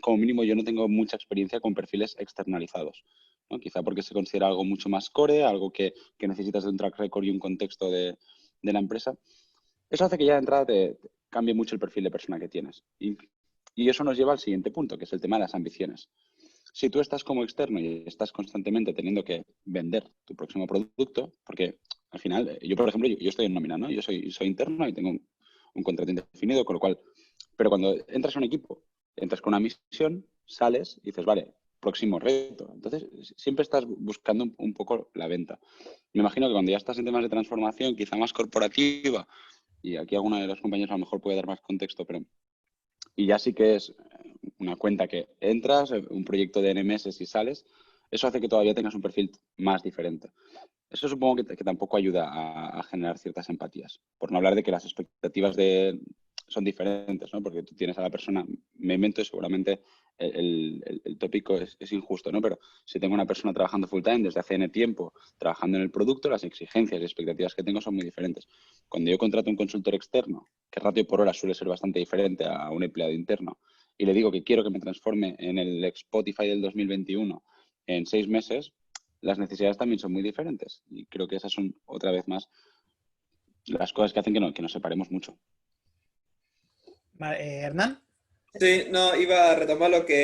como mínimo yo no tengo mucha experiencia con perfiles externalizados, ¿no? Quizá porque se considera algo mucho más core, algo que necesitas de un track record y un contexto de la empresa. Eso hace que ya de entrada te cambie mucho el perfil de persona que tienes. Y eso nos lleva al siguiente punto, que es el tema de las ambiciones. Si tú estás como externo y estás constantemente teniendo que vender tu próximo producto, porque al final, yo por ejemplo, yo estoy en nómina, ¿no? Yo soy interno y tengo un contrato indefinido, con lo cual, pero cuando entras a un equipo, entras con una misión, sales y dices, vale, próximo reto. Entonces, siempre estás buscando un poco la venta. Me imagino que cuando ya estás en temas de transformación, quizá más corporativa, y aquí alguno de los compañeros a lo mejor puede dar más contexto, pero y ya sí que es una cuenta que entras, un proyecto de N meses y sales, eso hace que todavía tengas un perfil más diferente. Eso supongo que tampoco ayuda a generar ciertas empatías, por no hablar de que las expectativas son diferentes, ¿no? Porque tú tienes a la persona, me invento, seguramente el tópico es injusto, ¿no? Pero si tengo una persona trabajando full time desde hace N tiempo, trabajando en el producto, las exigencias y expectativas que tengo son muy diferentes. Cuando yo contrato un consultor externo, que ratio por hora suele ser bastante diferente a un empleado interno, y le digo que quiero que me transforme en el Spotify del 2021 en 6 meses, las necesidades también son muy diferentes. Y creo que esas son, otra vez más, las cosas que hacen que nos separemos mucho. Hernán. Sí, no, iba a retomar lo que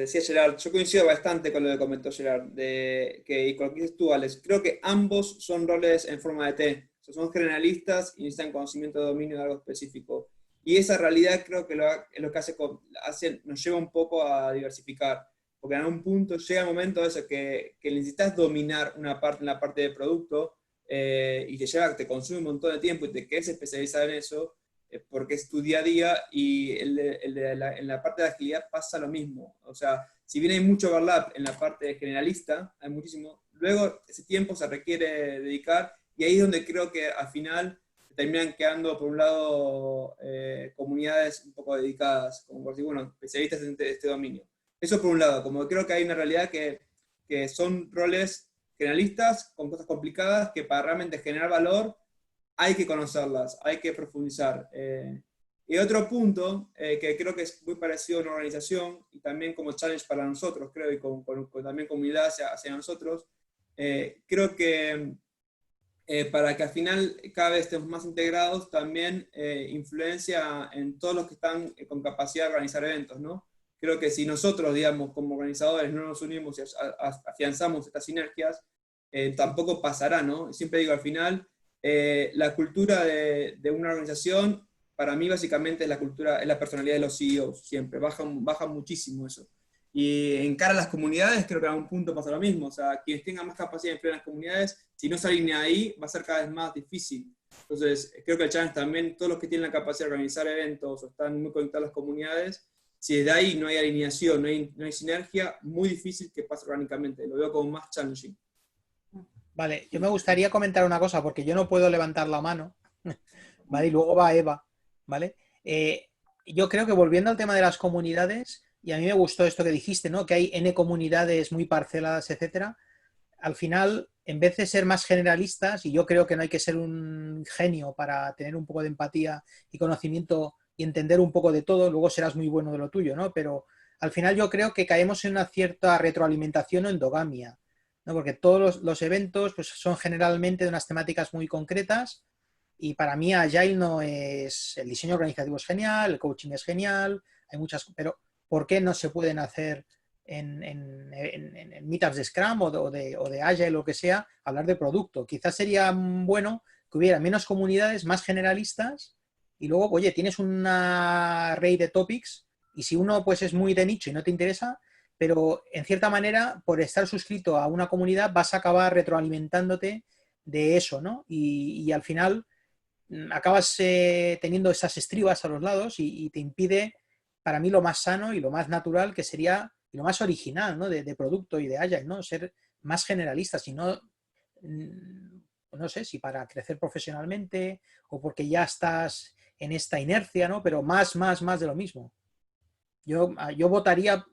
decía Gerard. Yo coincido bastante con lo que comentó Gerard, y con lo que dices tú, Alex. Creo que ambos son roles en forma de T. O sea, son generalistas y necesitan conocimiento de dominio de algo específico. Y esa realidad creo que es lo que nos lleva un poco a diversificar. Porque en algún punto llega el momento de eso, que necesitas dominar una parte en la parte de producto y te consume un montón de tiempo y te quieres especializar en eso, porque es tu día a día, y en la parte de agilidad pasa lo mismo. O sea, si bien hay mucho overlap en la parte generalista, hay muchísimo, luego ese tiempo se requiere dedicar, y ahí es donde creo que al final terminan quedando, por un lado, comunidades un poco dedicadas, como por decir, bueno, especialistas en este dominio. Eso por un lado, como creo que hay una realidad que son roles generalistas con cosas complicadas que para realmente generar valor hay que conocerlas, hay que profundizar. Y otro punto que creo que es muy parecido a una organización y también como challenge para nosotros, creo, y también comunidad hacia nosotros, creo que para que al final cada vez estemos más integrados, también influencia en todos los que están con capacidad de organizar eventos, ¿no? Creo que si nosotros, digamos, como organizadores no nos unimos y afianzamos estas sinergias, tampoco pasará, ¿no? Siempre digo, al final, la cultura de una organización, para mí básicamente es la personalidad de los CEOs, siempre, baja muchísimo eso. Y en cara a las comunidades, creo que a un punto pasa lo mismo, o sea, quienes tengan más capacidad de influir en las comunidades, si no se alinean ahí, va a ser cada vez más difícil. Entonces, creo que el challenge también, todos los que tienen la capacidad de organizar eventos o están muy conectados a las comunidades, si desde ahí no hay alineación, no hay sinergia, muy difícil que pase orgánicamente. Lo veo como más challenging. Vale, yo me gustaría comentar una cosa, porque yo no puedo levantar la mano, ¿vale? Y luego va Eva, ¿vale? Yo creo que volviendo al tema de las comunidades, y a mí me gustó esto que dijiste, ¿no? Que hay N comunidades muy parceladas, etcétera. Al final, en vez de ser más generalistas, y yo creo que no hay que ser un genio para tener un poco de empatía y conocimiento y entender un poco de todo, luego serás muy bueno de lo tuyo, ¿no? Pero al final yo creo que caemos en una cierta retroalimentación o endogamia, ¿no? Porque todos los eventos pues, son generalmente de unas temáticas muy concretas y para mí Agile no es... El diseño organizativo es genial, el coaching es genial, hay muchas... Pero ¿por qué no se pueden hacer en meetups de Scrum o de Agile o lo que sea, hablar de producto? Quizás sería bueno que hubiera menos comunidades, más generalistas y luego, oye, tienes una array de topics y si uno pues es muy de nicho y no te interesa, pero en cierta manera, por estar suscrito a una comunidad, vas a acabar retroalimentándote de eso, ¿no? Y al final acabas teniendo esas estribas a los lados y te impide, para mí, lo más sano y lo más natural, que sería, y lo más original, ¿no? De producto y de Agile, ¿no? Ser más generalistas y no, no sé, si para crecer profesionalmente o porque ya estás en esta inercia, ¿no? Pero más de lo mismo. Yo votaría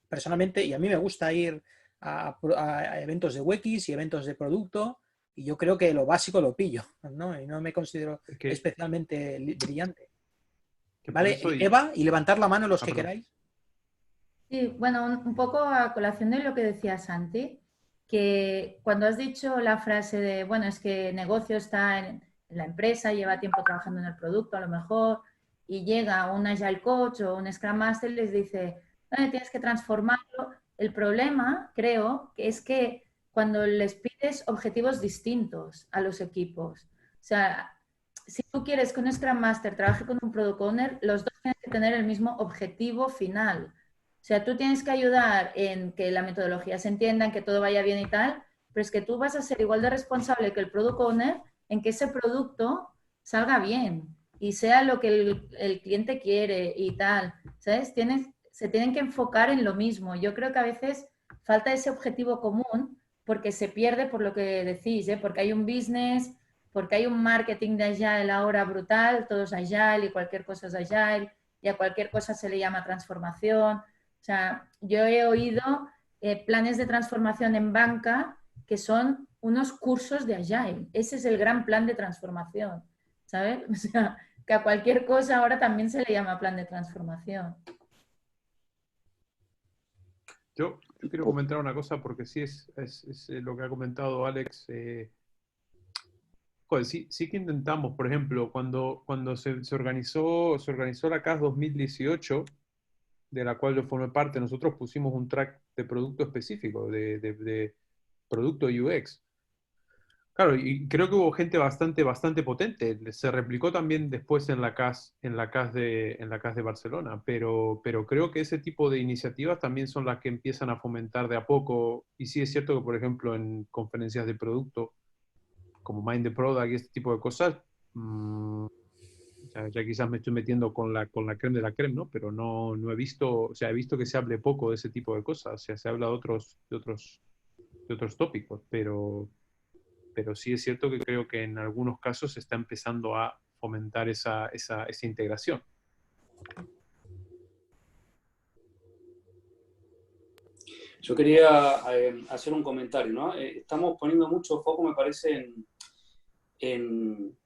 personalmente, y a mí me gusta ir a eventos de UX y eventos de producto, y yo creo que lo básico lo pillo, ¿no? Y no me considero especialmente brillante. ¿Vale? Eva, y levantar la mano los que queráis. Sí, bueno, un poco a colación de lo que decía Santi, que cuando has dicho la frase de, bueno, es que el negocio está en la empresa, lleva tiempo trabajando en el producto a lo mejor, y llega un Agile Coach o un Scrum Master y les dice, tienes que transformarlo. El problema, creo, que es que cuando les pides objetivos distintos a los equipos, o sea, si tú quieres que un Scrum Master trabaje con un Product Owner, los dos tienen que tener el mismo objetivo final. O sea, tú tienes que ayudar en que la metodología se entienda, en que todo vaya bien y tal, pero es que tú vas a ser igual de responsable que el Product Owner en que ese producto salga bien y sea lo que el cliente quiere y tal, ¿sabes? Se tienen que enfocar en lo mismo. Yo creo que a veces falta ese objetivo común porque se pierde por lo que decís, ¿eh? Porque hay un business, porque hay un marketing de Agile ahora brutal, todo es Agile y cualquier cosa es Agile y a cualquier cosa se le llama transformación. O sea, yo he oído planes de transformación en banca que son unos cursos de Agile. Ese es el gran plan de transformación, ¿sabes? O sea, que a cualquier cosa ahora también se le llama plan de transformación. Yo quiero comentar una cosa porque sí es lo que ha comentado Alex. Joder, sí que intentamos, por ejemplo, cuando se organizó la CAS 2018, de la cual yo formé parte, nosotros pusimos un track de producto específico, de producto UX. Claro, y creo que hubo gente bastante potente. Se replicó también después en la CAS de Barcelona, pero creo que ese tipo de iniciativas también son las que empiezan a fomentar de a poco. Y sí es cierto que, por ejemplo, en conferencias de producto, como Mind the Product y este tipo de cosas, ya quizás me estoy metiendo con la creme de la creme, ¿no? Pero no he visto, o sea, he visto que se hable poco de ese tipo de cosas. O sea, se habla de otros tópicos, pero sí es cierto que creo que en algunos casos se está empezando a fomentar esa integración. Yo quería hacer un comentario, ¿no? Estamos poniendo mucho foco, me parece, en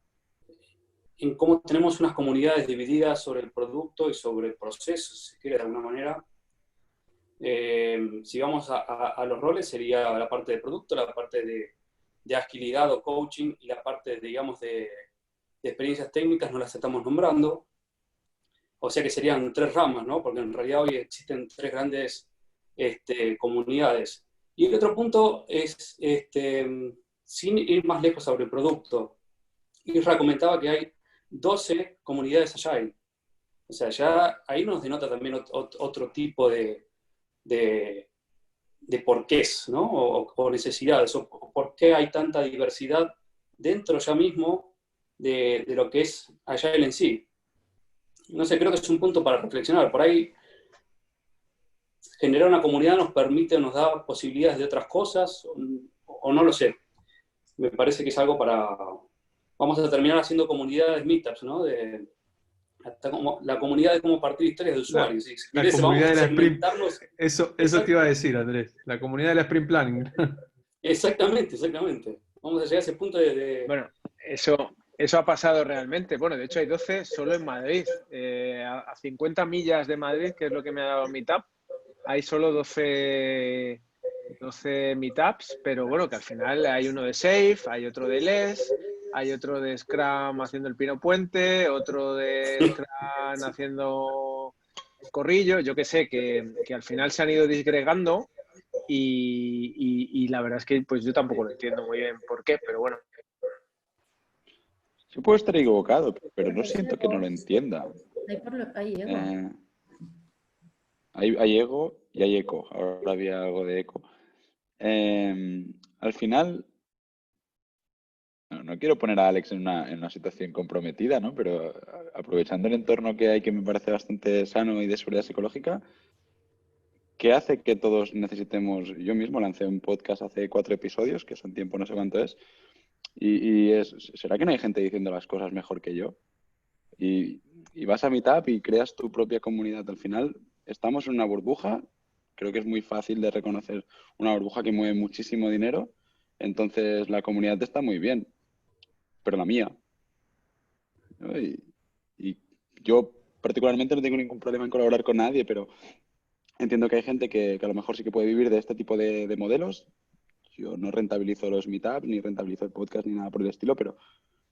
cómo tenemos unas comunidades divididas sobre el producto y sobre el proceso, si quiere, de alguna manera. Si vamos a los roles, sería la parte de producto, la parte de agilidad o coaching y la parte, digamos, de experiencias técnicas no las estamos nombrando. O sea que serían 3 ramas, ¿no? Porque en realidad hoy existen 3 grandes comunidades. Y el otro punto es, sin ir más lejos sobre el producto, Isra comentaba que hay 12 comunidades Agile. O sea, ya ahí nos denota también otro tipo de porqués, ¿no? O necesidades, o por qué hay tanta diversidad dentro ya mismo de lo que es Agile en sí. No sé, creo que es un punto para reflexionar. Por ahí generar una comunidad nos permite, nos da posibilidades de otras cosas, o no lo sé. Me parece que es algo para... Vamos a terminar haciendo comunidades meetups, ¿no? Hasta como, la comunidad de cómo partir historias de usuarios. La comunidad de la Sprint. Segmentarnos. Eso te iba a decir, Andrés. La comunidad de la Sprint Planning. Exactamente, exactamente. Vamos a llegar a ese punto de... Bueno, eso ha pasado realmente. Bueno, de hecho hay 12 solo en Madrid. A 50 millas de Madrid, que es lo que me ha dado Meetup, hay solo 12 meetups, pero bueno, que al final hay uno de Safe, hay otro de LES, hay otro de Scrum haciendo el Pino Puente, otro de Scrum haciendo Corrillo, yo que sé, que al final se han ido disgregando y la verdad es que pues yo tampoco lo entiendo muy bien por qué, pero bueno. Yo puedo estar equivocado, pero no siento que no lo entienda. Hay ego. Hay ego y hay eco. Ahora había algo de eco. Al final, no quiero poner a Alex en una situación comprometida, ¿no? Pero aprovechando el entorno que hay, que me parece bastante sano y de seguridad psicológica, ¿qué hace que todos necesitemos? Yo mismo lancé un podcast hace 4 episodios, que son tiempo, no sé cuánto es, ¿será que no hay gente diciendo las cosas mejor que yo? Y vas a Meetup y creas tu propia comunidad. Al final, estamos en una burbuja. Creo que es muy fácil de reconocer una burbuja que mueve muchísimo dinero. Entonces, la comunidad está muy bien, pero la mía. Y yo particularmente no tengo ningún problema en colaborar con nadie, pero entiendo que hay gente que a lo mejor sí que puede vivir de este tipo de modelos. Yo no rentabilizo los meetups, ni rentabilizo el podcast, ni nada por el estilo, pero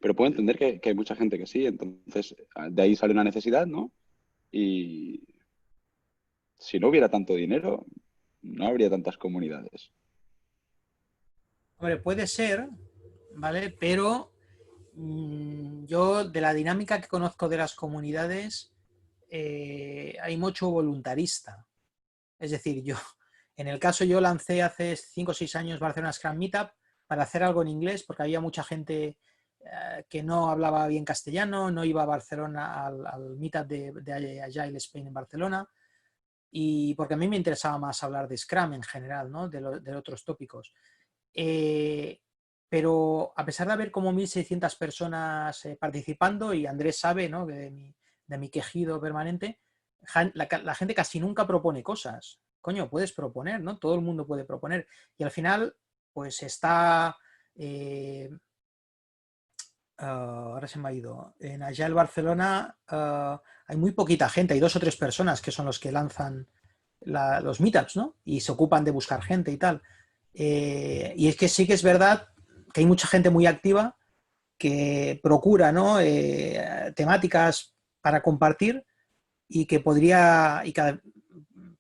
puedo entender que hay mucha gente que sí. Entonces, de ahí sale una necesidad, ¿no? Y si no hubiera tanto dinero, no habría tantas comunidades. Hombre, puede ser, ¿vale? Pero yo, de la dinámica que conozco de las comunidades, hay mucho voluntarista. Es decir, en el caso yo lancé hace 5 o 6 años Barcelona Scrum Meetup para hacer algo en inglés, porque había mucha gente que no hablaba bien castellano, no iba a Barcelona al Meetup de Agile Spain en Barcelona, y porque a mí me interesaba más hablar de Scrum en general, ¿no? de otros tópicos. Pero a pesar de haber como 1.600 personas participando, y Andrés sabe, ¿no? de mi quejido permanente, la gente casi nunca propone cosas. Coño, puedes proponer, ¿no? Todo el mundo puede proponer. Y al final, pues está... ahora se me ha ido. En Agile Barcelona hay muy poquita gente, hay 2 o 3 personas que son los que lanzan los meetups, ¿no? Y se ocupan de buscar gente y tal. Y es que sí que es verdad que hay mucha gente muy activa que procura, ¿no? Temáticas para compartir y que podría...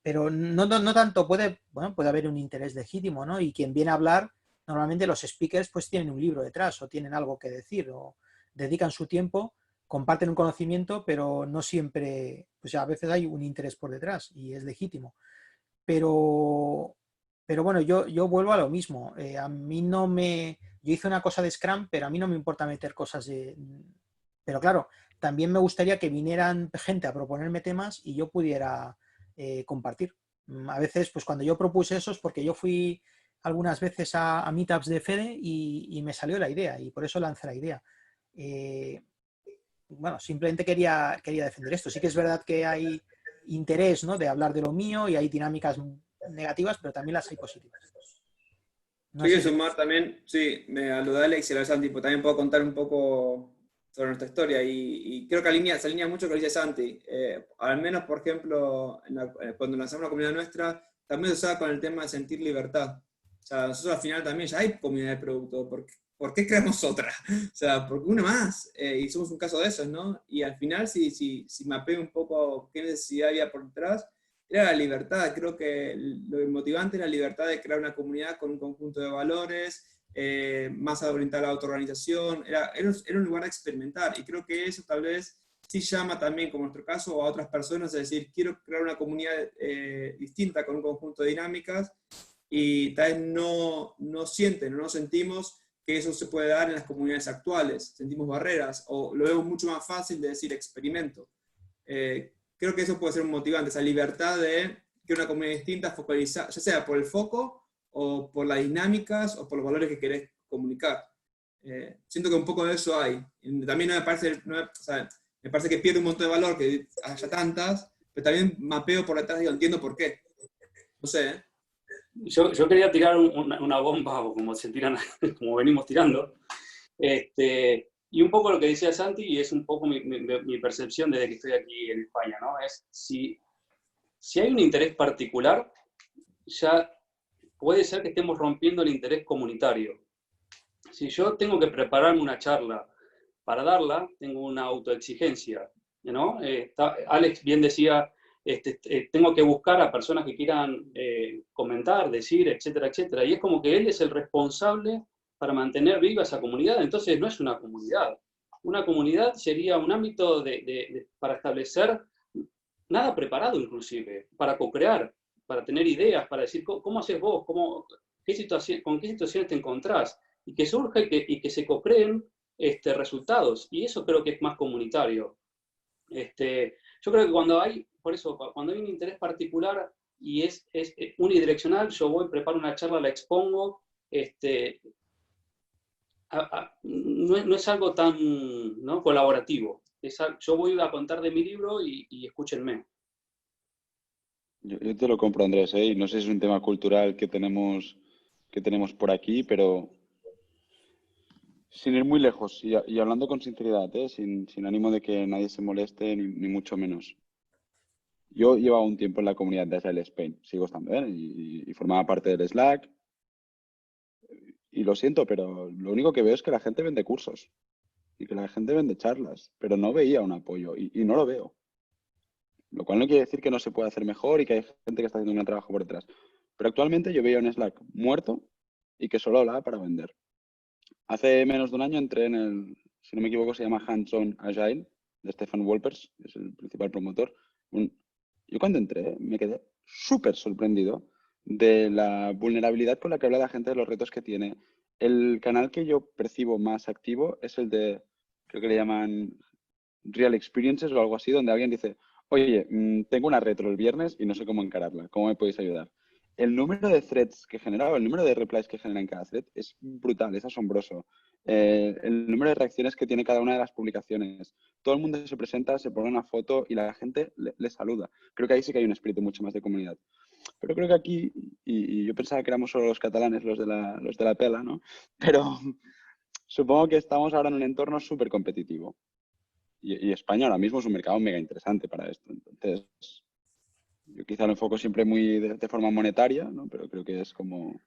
pero no tanto puede haber un interés legítimo, ¿no? Y quien viene a hablar, normalmente los speakers pues tienen un libro detrás o tienen algo que decir o dedican su tiempo, comparten un conocimiento, pero no siempre, pues a veces hay un interés por detrás y es legítimo. Pero bueno, yo vuelvo a lo mismo. A mí no me... Yo hice una cosa de Scrum, pero a mí no me importa meter cosas de... Pero claro, también me gustaría que vinieran gente a proponerme temas y yo pudiera compartir. A veces, pues cuando yo propuse eso es porque yo fui algunas veces a meetups de Fede y me salió la idea y por eso lancé la idea. Bueno, simplemente quería defender esto. Sí que es verdad que hay interés, ¿no? de hablar de lo mío y hay dinámicas negativas, pero también las hay positivas. No quiero sumar también, sí, a lo de Alex y a lo de Santi, pues también puedo contar un poco sobre nuestra historia y creo que se alinea mucho con lo que dice Santi. Al menos, por ejemplo, cuando lanzamos la comunidad nuestra, también se usaba con el tema de sentir libertad. O sea, nosotros al final también ya hay comunidad de producto, ¿por qué creamos otra? O sea, porque una más, y somos un caso de esos, ¿no? Y al final, si mapeo un poco qué necesidad había por detrás, era la libertad. Creo que lo motivante era la libertad de crear una comunidad con un conjunto de valores, más orientada a la autoorganización, era un lugar de experimentar, y creo que eso tal vez sí llama también, como en nuestro caso, a otras personas, es decir, quiero crear una comunidad distinta con un conjunto de dinámicas, y tal vez no sentimos que eso se puede dar en las comunidades actuales, sentimos barreras, o lo vemos mucho más fácil de decir experimento. Creo que eso puede ser un motivante, esa libertad de, quiero una comunidad distinta, focalizada, ya sea por el foco, o por las dinámicas, o por los valores que querés comunicar. Siento que un poco de eso hay. También no me parece, o sea, me parece que pierde un montón de valor que haya tantas, pero también mapeo por detrás y entiendo por qué. No sé, ¿eh? Yo quería tirar una bomba, o como se tiran, como venimos tirando. Y un poco lo que decía Santi, y es un poco mi percepción desde que estoy aquí en España, ¿no? Es si hay un interés particular, ya puede ser que estemos rompiendo el interés comunitario. Si yo tengo que prepararme una charla para darla, tengo una autoexigencia, ¿no? Alex bien decía, tengo que buscar a personas que quieran comentar, decir, etcétera, etcétera. Y es como que él es el responsable para mantener viva esa comunidad. Entonces no es una comunidad. Una comunidad sería un ámbito para establecer nada preparado inclusive, para co-crear, para tener ideas, para decir cómo haces vos, con qué situaciones te encontrás, y que surja y que se co-creen resultados. Y eso creo que es más comunitario. Yo creo que cuando hay un interés particular y es unidireccional, yo voy, preparo una charla, la expongo, no es algo tan, ¿no?, colaborativo. Yo voy a contar de mi libro y escúchenme. Yo te lo compro, Andrés, ¿eh? Y no sé si es un tema cultural que tenemos por aquí, pero sin ir muy lejos y hablando con sinceridad, ¿eh? Sin ánimo de que nadie se moleste, ni mucho menos. Yo llevaba un tiempo en la comunidad de Agile Spain, sigo estando, ¿eh? Y formaba parte del Slack. Y lo siento, pero lo único que veo es que la gente vende cursos y que la gente vende charlas, pero no veía un apoyo y no lo veo. Lo cual no quiere decir que no se pueda hacer mejor y que hay gente que está haciendo un gran trabajo por detrás. Pero actualmente yo veía un Slack muerto y que solo hablaba para vender. Hace menos de un año entré en el, si no me equivoco, se llama Hands-on Agile, de Stefan Wolpers, que es el principal promotor. Yo cuando entré me quedé súper sorprendido de la vulnerabilidad con la que habla la gente de los retos que tiene. El canal que yo percibo más activo es el de, creo que le llaman Real Experiences o algo así, donde alguien dice, oye, tengo una retro el viernes y no sé cómo encararla, ¿cómo me podéis ayudar? El número de threads que genera o el número de replies que genera en cada thread es brutal, es asombroso. El número de reacciones que tiene cada una de las publicaciones. Todo el mundo se presenta, se pone una foto y la gente le saluda. Creo que ahí sí que hay un espíritu mucho más de comunidad. Pero creo que aquí, y yo pensaba que éramos solo los catalanes los de la pela, ¿no? Pero supongo que estamos ahora en un entorno súper competitivo. Y España ahora mismo es un mercado mega interesante para esto. Entonces, yo quizá lo enfoco siempre muy de forma monetaria, ¿no? Pero creo que es como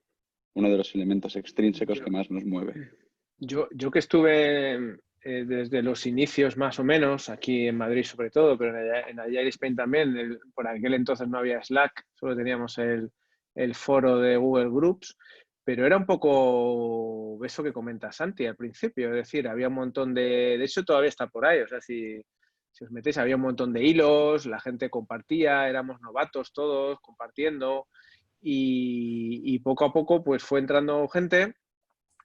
uno de los elementos extrínsecos que más nos mueve. Yo que estuve desde los inicios más o menos, aquí en Madrid sobre todo, pero en Agile Spain también, por aquel entonces no había Slack, solo teníamos el foro de Google Groups, pero era un poco eso que comenta Santi al principio, es decir, había un montón de hecho todavía está por ahí, o sea, si os metéis había un montón de hilos, la gente compartía, éramos novatos todos compartiendo y poco a poco pues fue entrando gente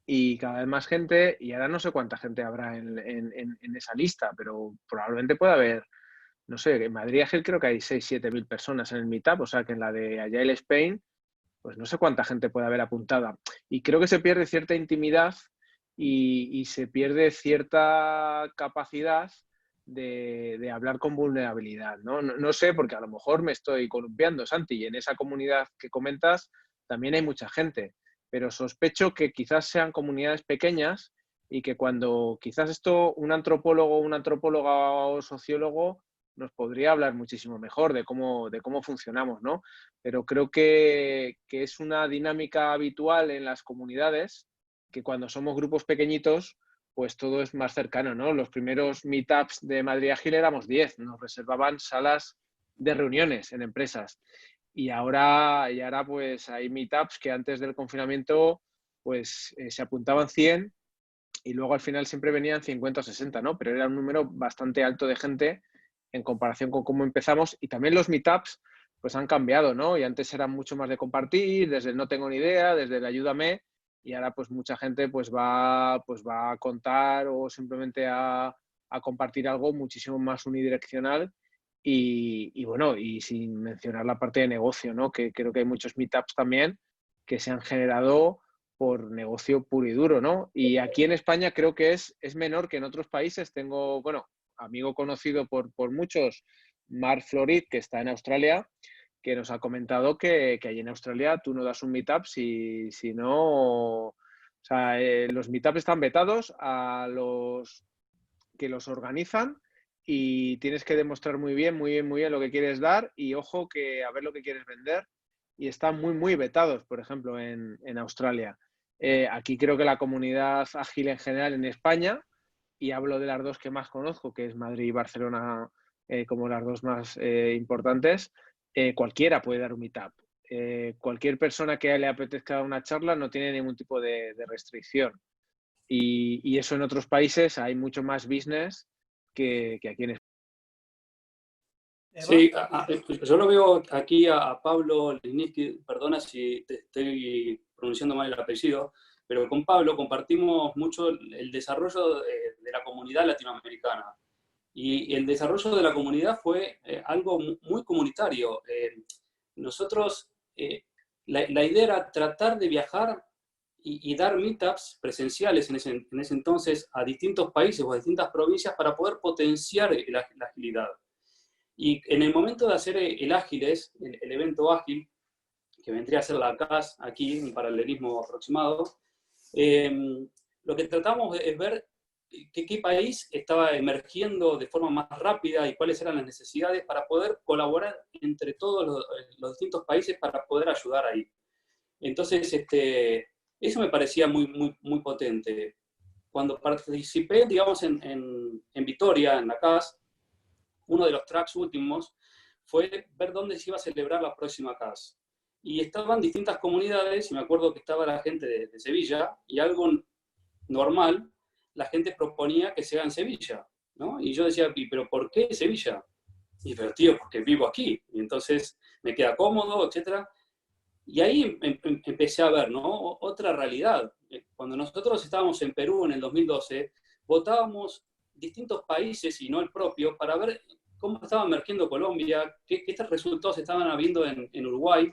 y cada vez más gente, y ahora no sé cuánta gente habrá en esa lista, pero probablemente pueda haber, no sé, en Madrid Agile creo que hay 6-7 mil personas en el Meetup, o sea que en la de Agile Spain, pues no sé cuánta gente puede haber apuntada. Y creo que se pierde cierta intimidad y se pierde cierta capacidad de hablar con vulnerabilidad, ¿no? No sé, porque a lo mejor me estoy columpiando, Santi, y en esa comunidad que comentas también hay mucha gente, pero sospecho que quizás sean comunidades pequeñas y que cuando quizás esto un antropólogo, una antropóloga o sociólogo nos podría hablar muchísimo mejor de cómo funcionamos, ¿no? Pero creo que es una dinámica habitual en las comunidades que cuando somos grupos pequeñitos pues todo es más cercano, ¿no? Los primeros meetups de Madrid Agile éramos 10, nos reservaban salas de reuniones en empresas. Y ahora pues hay meetups que antes del confinamiento pues se apuntaban 100 y luego al final siempre venían 50 o 60, ¿no? Pero era un número bastante alto de gente en comparación con cómo empezamos. Y también los meetups pues han cambiado, ¿no? Y antes eran mucho más de compartir, desde el no tengo ni idea, desde el ayúdame, y ahora pues mucha gente pues va a contar o simplemente a compartir algo muchísimo más unidireccional Y bueno, y sin mencionar la parte de negocio, ¿no? Que creo que hay muchos meetups también que se han generado por negocio puro y duro, ¿no? Y aquí en España creo que es menor que en otros países. Tengo, bueno, amigo conocido por muchos, Marc Florid, que está en Australia, que nos ha comentado que allí en Australia tú no das un meetup si no... O sea, los meetups están vetados a los que los organizan y tienes que demostrar muy bien lo que quieres dar y ojo que a ver lo que quieres vender y están muy vetados, por ejemplo, en Australia. Aquí creo que la comunidad ágil en general en España, y hablo de las dos que más conozco, que es Madrid y Barcelona, como las dos más importantes, cualquiera puede dar un meetup. Cualquier persona que le apetezca dar una charla no tiene ningún tipo de restricción. Y eso en otros países hay mucho más business que aquí en España. Sí, yo lo veo aquí a Pablo Liniski, perdona si te estoy pronunciando mal el apellido, pero con Pablo compartimos mucho el desarrollo de la comunidad latinoamericana. Y el desarrollo de la comunidad fue algo muy comunitario. Nosotros, la idea era tratar de viajar y dar meetups presenciales en ese entonces a distintos países o a distintas provincias para poder potenciar la agilidad. Y en el momento de hacer el Ágiles, el evento ágil, que vendría a ser la CAS aquí, un paralelismo aproximado, lo que tratamos es ver qué país estaba emergiendo de forma más rápida y cuáles eran las necesidades para poder colaborar entre todos los distintos países para poder ayudar ahí. Entonces, eso me parecía muy potente. Cuando participé, digamos, en Vitoria, en la CAS, uno de los tracks últimos fue ver dónde se iba a celebrar la próxima CAS. Y estaban distintas comunidades, y me acuerdo que estaba la gente de Sevilla, y algo normal, la gente proponía que sea en Sevilla, ¿no? Y yo decía, ¿pero por qué Sevilla? Y pero tío, porque vivo aquí, y entonces me queda cómodo, etc. Y ahí empecé a ver, ¿no? Otra realidad. Cuando nosotros estábamos en Perú en el 2012, votábamos distintos países y no el propio para ver cómo estaba emergiendo Colombia, qué resultados estaban habiendo en Uruguay,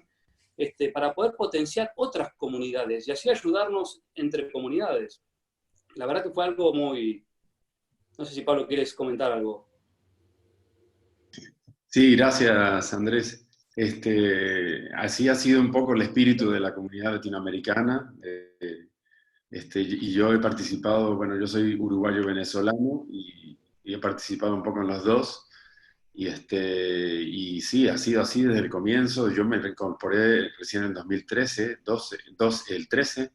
para poder potenciar otras comunidades y así ayudarnos entre comunidades. La verdad que fue algo muy... No sé si Pablo quieres comentar algo. Sí, gracias Andrés. Así ha sido un poco el espíritu de la comunidad latinoamericana. Y yo he participado, bueno, yo soy uruguayo-venezolano y he participado un poco en los dos. Y sí, ha sido así desde el comienzo. Yo me reincorporé recién en 2013, el 13,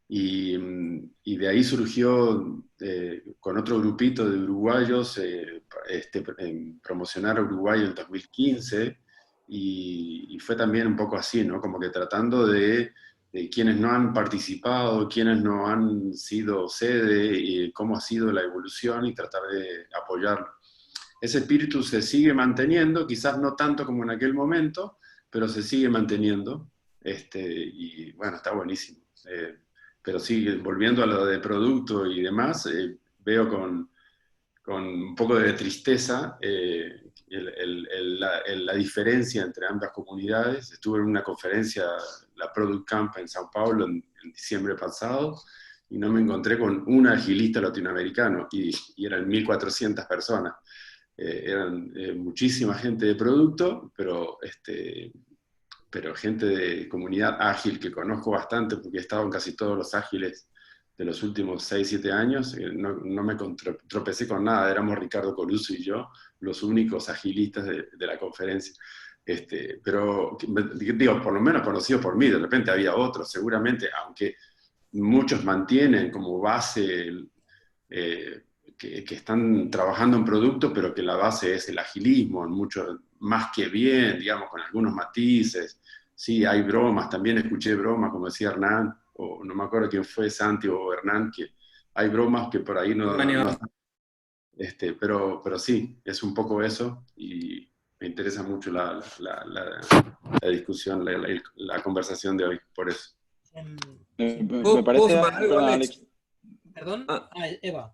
y de ahí surgió con otro grupito de uruguayos promocionar a Uruguay en 2015, y fue también un poco así, ¿no? Como que tratando de quienes no han participado, quienes no han sido sede, y cómo ha sido la evolución y tratar de apoyarlo. Ese espíritu se sigue manteniendo, quizás no tanto como en aquel momento, pero se sigue manteniendo, y bueno, está buenísimo. Pero sí, volviendo a lo de producto y demás, veo con un poco de tristeza la diferencia entre ambas comunidades. Estuve en una conferencia, la Product Camp en Sao Paulo en diciembre pasado, y no me encontré con un agilista latinoamericano, y eran 1.400 personas. Eran muchísima gente de producto, pero gente de comunidad ágil que conozco bastante porque he estado en casi todos los ágiles de los últimos 6, 7 años. No me tropecé con nada, éramos Ricardo Coluso y yo los únicos agilistas de la conferencia. Pero digo, por lo menos conocidos por mí, de repente había otros, seguramente, aunque muchos mantienen como base que están trabajando en producto, pero que la base es el agilismo, mucho más que bien, digamos, con algunos matices. Sí, hay bromas, también escuché bromas, como decía Hernán, o no me acuerdo quién fue, Santi o Hernán, que hay bromas que por ahí no pero sí, es un poco eso, y me interesa mucho la discusión, la conversación de hoy, por eso. Me parece, Alex. ¿Perdón? Eva.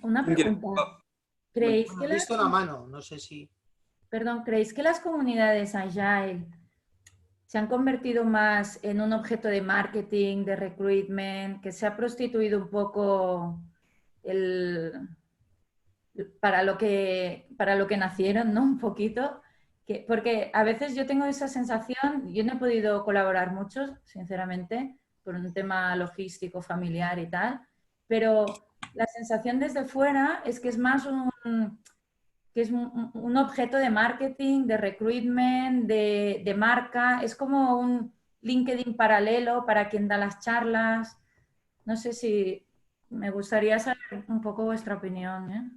Una pregunta. ¿creéis Bueno, que he visto la mano, no sé si... Perdón, ¿creéis que las comunidades Agile se han convertido más en un objeto de marketing, de recruitment, que se ha prostituido un poco para lo que nacieron, ¿no? Un poquito. Porque a veces yo tengo esa sensación, yo no he podido colaborar mucho, sinceramente, por un tema logístico, familiar y tal, pero la sensación desde fuera es que es más un objeto de marketing, de recruitment, de marca. Es como un LinkedIn paralelo para quien da las charlas. No sé si me gustaría saber un poco vuestra opinión, ¿eh?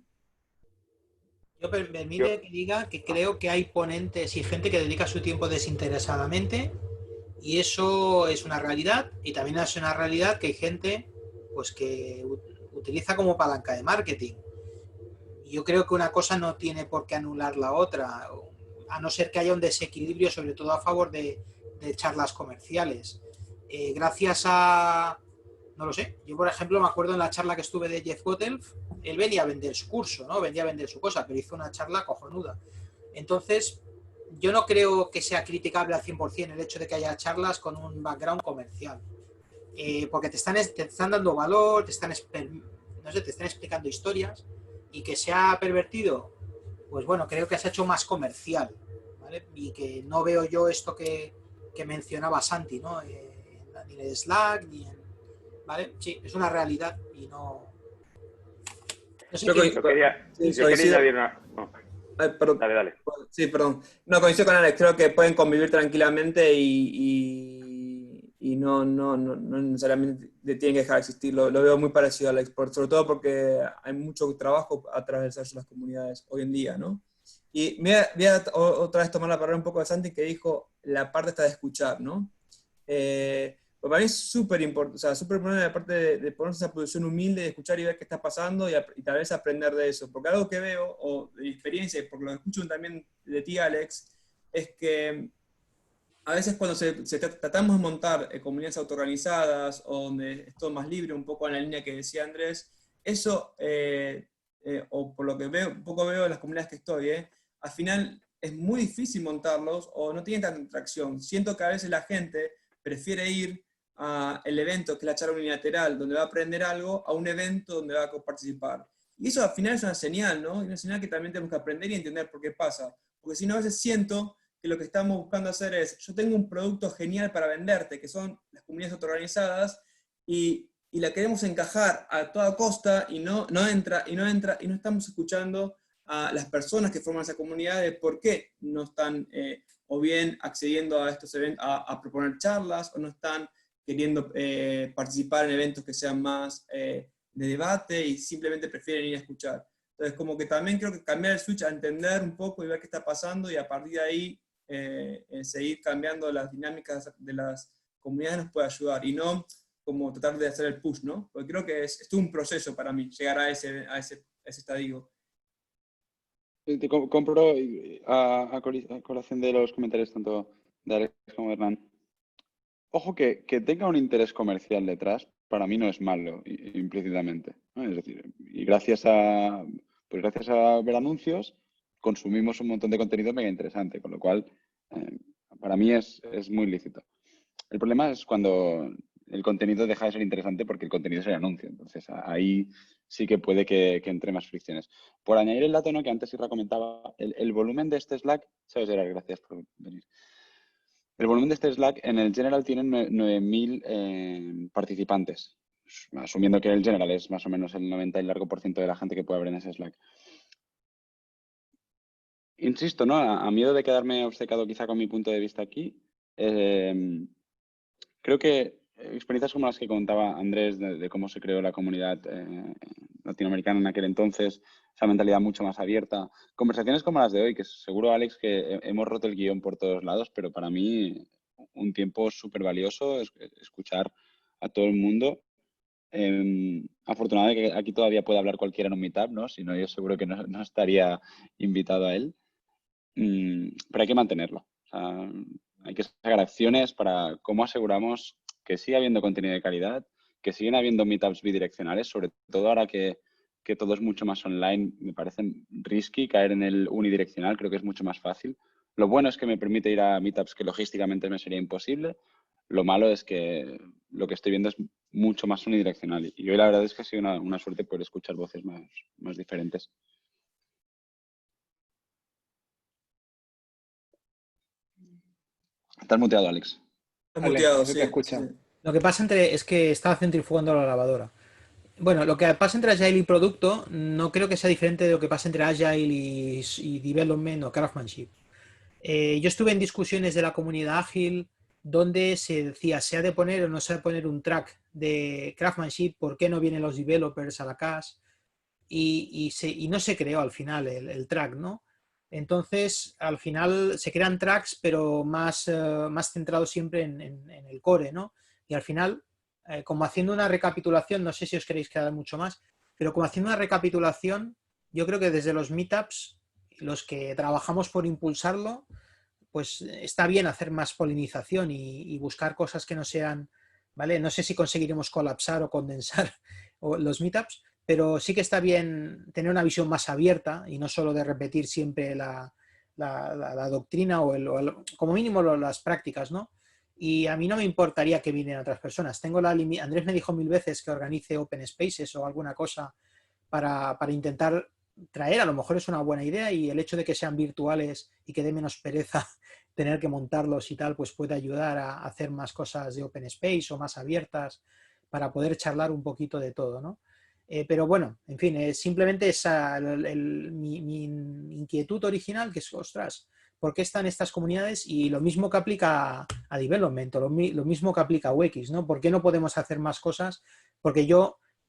Yo permite que diga que creo que hay ponentes y gente que dedica su tiempo desinteresadamente y eso es una realidad, y también es una realidad que hay gente pues que utiliza como palanca de marketing. Yo creo que una cosa no tiene por qué anular la otra, a no ser que haya un desequilibrio, sobre todo a favor de charlas comerciales. Gracias a... No lo sé. Yo, por ejemplo, me acuerdo en la charla que estuve de Jeff Gottelf, él venía a vender su curso, ¿no? Venía a vender su cosa, pero hizo una charla cojonuda. Entonces, yo no creo que sea criticable al 100% el hecho de que haya charlas con un background comercial. Porque te están dando valor, te están explicando historias, y que se ha pervertido, pues bueno, creo que se ha hecho más comercial, ¿vale? Y que no veo yo esto que mencionaba Santi, ¿no? Ni en Slack, ni en... ¿Vale? Sí, es una realidad y no... No sé Yo quería añadir una... No. Perdón. Dale. Sí, perdón. No, coincido con Alex, creo que pueden convivir tranquilamente y no necesariamente tienen que dejar de existir. Lo veo muy parecido a Alex, sobre todo porque hay mucho trabajo a atravesar las comunidades hoy en día, ¿no? Y voy a otra vez tomar la palabra un poco de Santi, que dijo la parte esta de escuchar, ¿no? Pues para mí es súper importante, o sea, súper importante la parte de ponerse en esa posición humilde, de escuchar y ver qué está pasando y tal vez aprender de eso. Porque algo que veo, o de mi experiencia, y porque lo escucho también de ti, Alex, es que a veces cuando tratamos de montar comunidades autoorganizadas o donde es todo más libre, un poco en la línea que decía Andrés, eso, o por lo que veo, un poco veo en las comunidades que estoy, al final es muy difícil montarlos o no tienen tanta interacción. Siento que a veces la gente prefiere ir al evento, que es la charla unilateral, donde va a aprender algo, a un evento donde va a participar. Y eso al final es una señal, ¿no? Una señal que también tenemos que aprender y entender por qué pasa. Porque si no, a veces siento que lo que estamos buscando hacer es, yo tengo un producto genial para venderte, que son las comunidades autoorganizadas, y la queremos encajar a toda costa y no estamos escuchando a las personas que forman esa comunidad de por qué no están o bien accediendo a estos eventos, a proponer charlas, o no están queriendo participar en eventos que sean más de debate y simplemente prefieren ir a escuchar. Entonces, como que también creo que cambiar el switch a entender un poco y ver qué está pasando y a partir de ahí seguir cambiando las dinámicas de las comunidades nos puede ayudar y no como tratar de hacer el push, ¿no? Porque creo que es todo un proceso para mí llegar a ese estadio. Te compro a colación de los comentarios tanto de Alex como de Hernán. Ojo que tenga un interés comercial detrás, para mí no es malo, implícitamente, ¿no? Es decir, y gracias a ver anuncios, consumimos un montón de contenido mega interesante, con lo cual, para mí es muy lícito. El problema es cuando el contenido deja de ser interesante porque el contenido es el anuncio. Entonces, ahí sí que puede que entre más fricciones. Por añadir el dato, ¿no?, que antes Isra comentaba, el volumen de este Slack, sabes, Gerard, gracias por venir. El volumen de este Slack en el General tiene 9.000 participantes, asumiendo que el General es más o menos el 90% y largo de la gente que puede abrir en ese Slack. Insisto, ¿no?, a miedo de quedarme obcecado quizá con mi punto de vista aquí, creo que experiencias como las que contaba Andrés de cómo se creó la comunidad latinoamericana en aquel entonces, esa mentalidad mucho más abierta, conversaciones como las de hoy, que seguro, Alex, que hemos roto el guión por todos lados, pero para mí un tiempo súper valioso es escuchar a todo el mundo. Afortunadamente que aquí todavía puede hablar cualquiera en un meetup, ¿no? Si no, yo seguro que no estaría invitado a él. Pero hay que mantenerlo. O sea, hay que sacar acciones para cómo aseguramos que siga habiendo contenido de calidad, que siguen habiendo meetups bidireccionales, sobre todo ahora que que todo es mucho más online, me parece risky caer en el unidireccional, creo que es mucho más fácil. Lo bueno es que me permite ir a meetups que logísticamente me sería imposible. Lo malo es que lo que estoy viendo es mucho más unidireccional. Y hoy la verdad es que ha sido una suerte poder escuchar voces más diferentes. Estás muteado, Alex. Estás muteado, se te sí. escucha. Sí. Lo que pasa es que estaba centrifugando la lavadora. Bueno, lo que pasa entre Agile y producto no creo que sea diferente de lo que pasa entre Agile y Development o Craftsmanship. Yo estuve en discusiones de la comunidad ágil donde se decía, ¿se ha de poner o no se ha de poner un track de Craftsmanship? ¿Por qué no vienen los developers a la CAS? Y no se creó al final el track, ¿no? Entonces, al final se crean tracks, pero más centrados siempre en el core, ¿no? Y al final, como haciendo una recapitulación, no sé si os queréis quedar mucho más, pero como haciendo una recapitulación, yo creo que desde los meetups, los que trabajamos por impulsarlo, pues está bien hacer más polinización y buscar cosas que no sean, ¿vale? No sé si conseguiremos colapsar o condensar los meetups, pero sí que está bien tener una visión más abierta y no solo de repetir siempre la doctrina o como mínimo las prácticas, ¿no? Y a mí no me importaría que vinieran otras personas. Andrés me dijo 1000 veces que organice Open Spaces o alguna cosa para intentar traer, a lo mejor es una buena idea, y el hecho de que sean virtuales y que dé menos pereza tener que montarlos y tal, pues puede ayudar a hacer más cosas de Open Space o más abiertas para poder charlar un poquito de todo, ¿no? Pero bueno, en fin, simplemente esa, mi inquietud original, que es, ostras, ¿por qué están estas comunidades? Y lo mismo que aplica a Development, o lo mismo que aplica a UX, ¿no? ¿Por qué no podemos hacer más cosas? Porque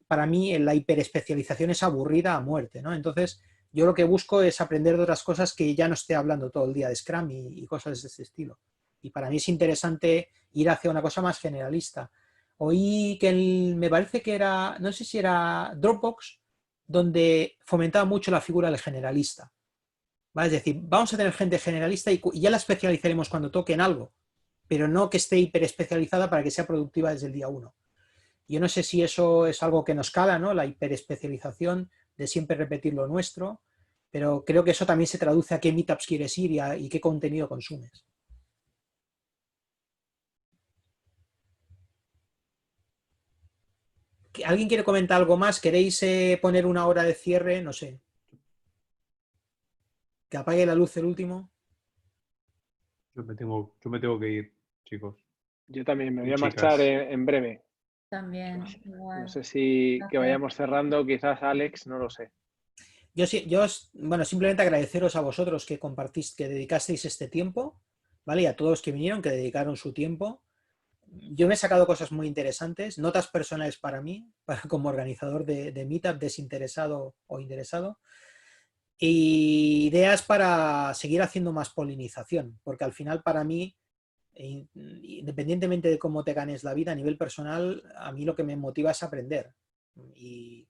para mí, la hiperespecialización es aburrida a muerte, ¿no? Entonces, yo lo que busco es aprender de otras cosas que ya no esté hablando todo el día de Scrum y cosas de ese estilo. Y para mí es interesante ir hacia una cosa más generalista. Oí que me parece que era, no sé si era Dropbox, donde fomentaba mucho la figura del generalista. ¿Vale? Es decir, vamos a tener gente generalista y ya la especializaremos cuando toque en algo, pero no que esté hiperespecializada para que sea productiva desde el día 1. Yo no sé si eso es algo que nos cala, ¿no? La hiperespecialización de siempre repetir lo nuestro, pero creo que eso también se traduce a qué meetups quieres ir y qué contenido consumes. ¿Alguien quiere comentar algo más? ¿Queréis poner una hora de cierre? No sé. Que apague la luz el último. Yo me tengo que ir, chicos. Yo también me voy Y a marchar en breve. También, igual. No sé si que Gracias. vayamos cerrando, quizás Alex, no lo sé. Bueno, simplemente agradeceros a vosotros que que dedicasteis este tiempo, ¿vale? Y a todos que vinieron, que dedicaron su tiempo. Yo me he sacado cosas muy interesantes, notas personales para mí, como organizador de Meetup, desinteresado o interesado, y ideas para seguir haciendo más polinización, porque al final para mí, independientemente de cómo te ganes la vida a nivel personal, a mí lo que me motiva es aprender. Y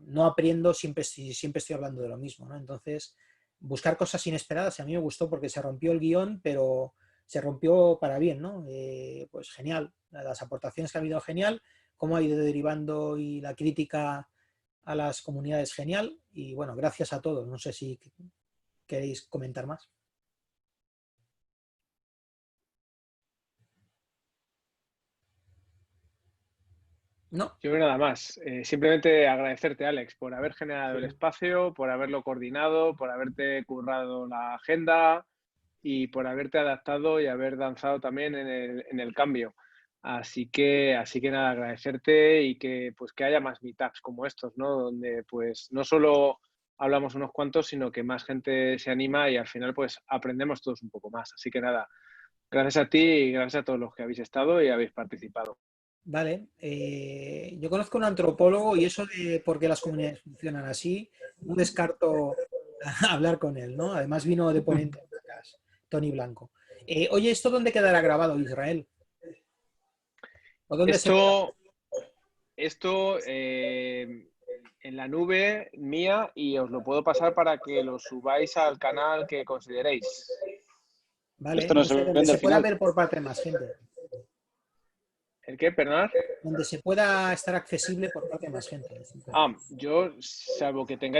no aprendo siempre estoy hablando de lo mismo, ¿no? Entonces, buscar cosas inesperadas, a mí me gustó porque se rompió el guión, pero se rompió para bien, ¿no? Pues genial, las aportaciones que ha habido genial, cómo ha ido derivando y la crítica a las comunidades genial, y bueno, gracias a todos. No sé si queréis comentar más. No. Yo nada más. Simplemente agradecerte, Alex, por haber generado el espacio, por haberlo coordinado, por haberte currado la agenda y por haberte adaptado y haber danzado también en el cambio. Así que nada, agradecerte y que haya más meetups como estos, ¿no? Donde pues no solo hablamos unos cuantos, sino que más gente se anima y al final pues aprendemos todos un poco más. Así que nada, gracias a ti y gracias a todos los que habéis estado y habéis participado. Vale, yo conozco a un antropólogo y eso de por qué las comunidades funcionan así, no descarto hablar con él, ¿no? Además vino de ponente en Macas, Tony Blanco. Oye, ¿esto dónde quedará grabado, Israel? ¿O dónde Esto en la nube mía y os lo puedo pasar para que lo subáis al canal que consideréis. Vale, Esto no se vende se al puede final. ver por parte de más gente. ¿El qué? Perdón. Donde se pueda estar accesible por parte de más gente. Yo, salvo que tengáis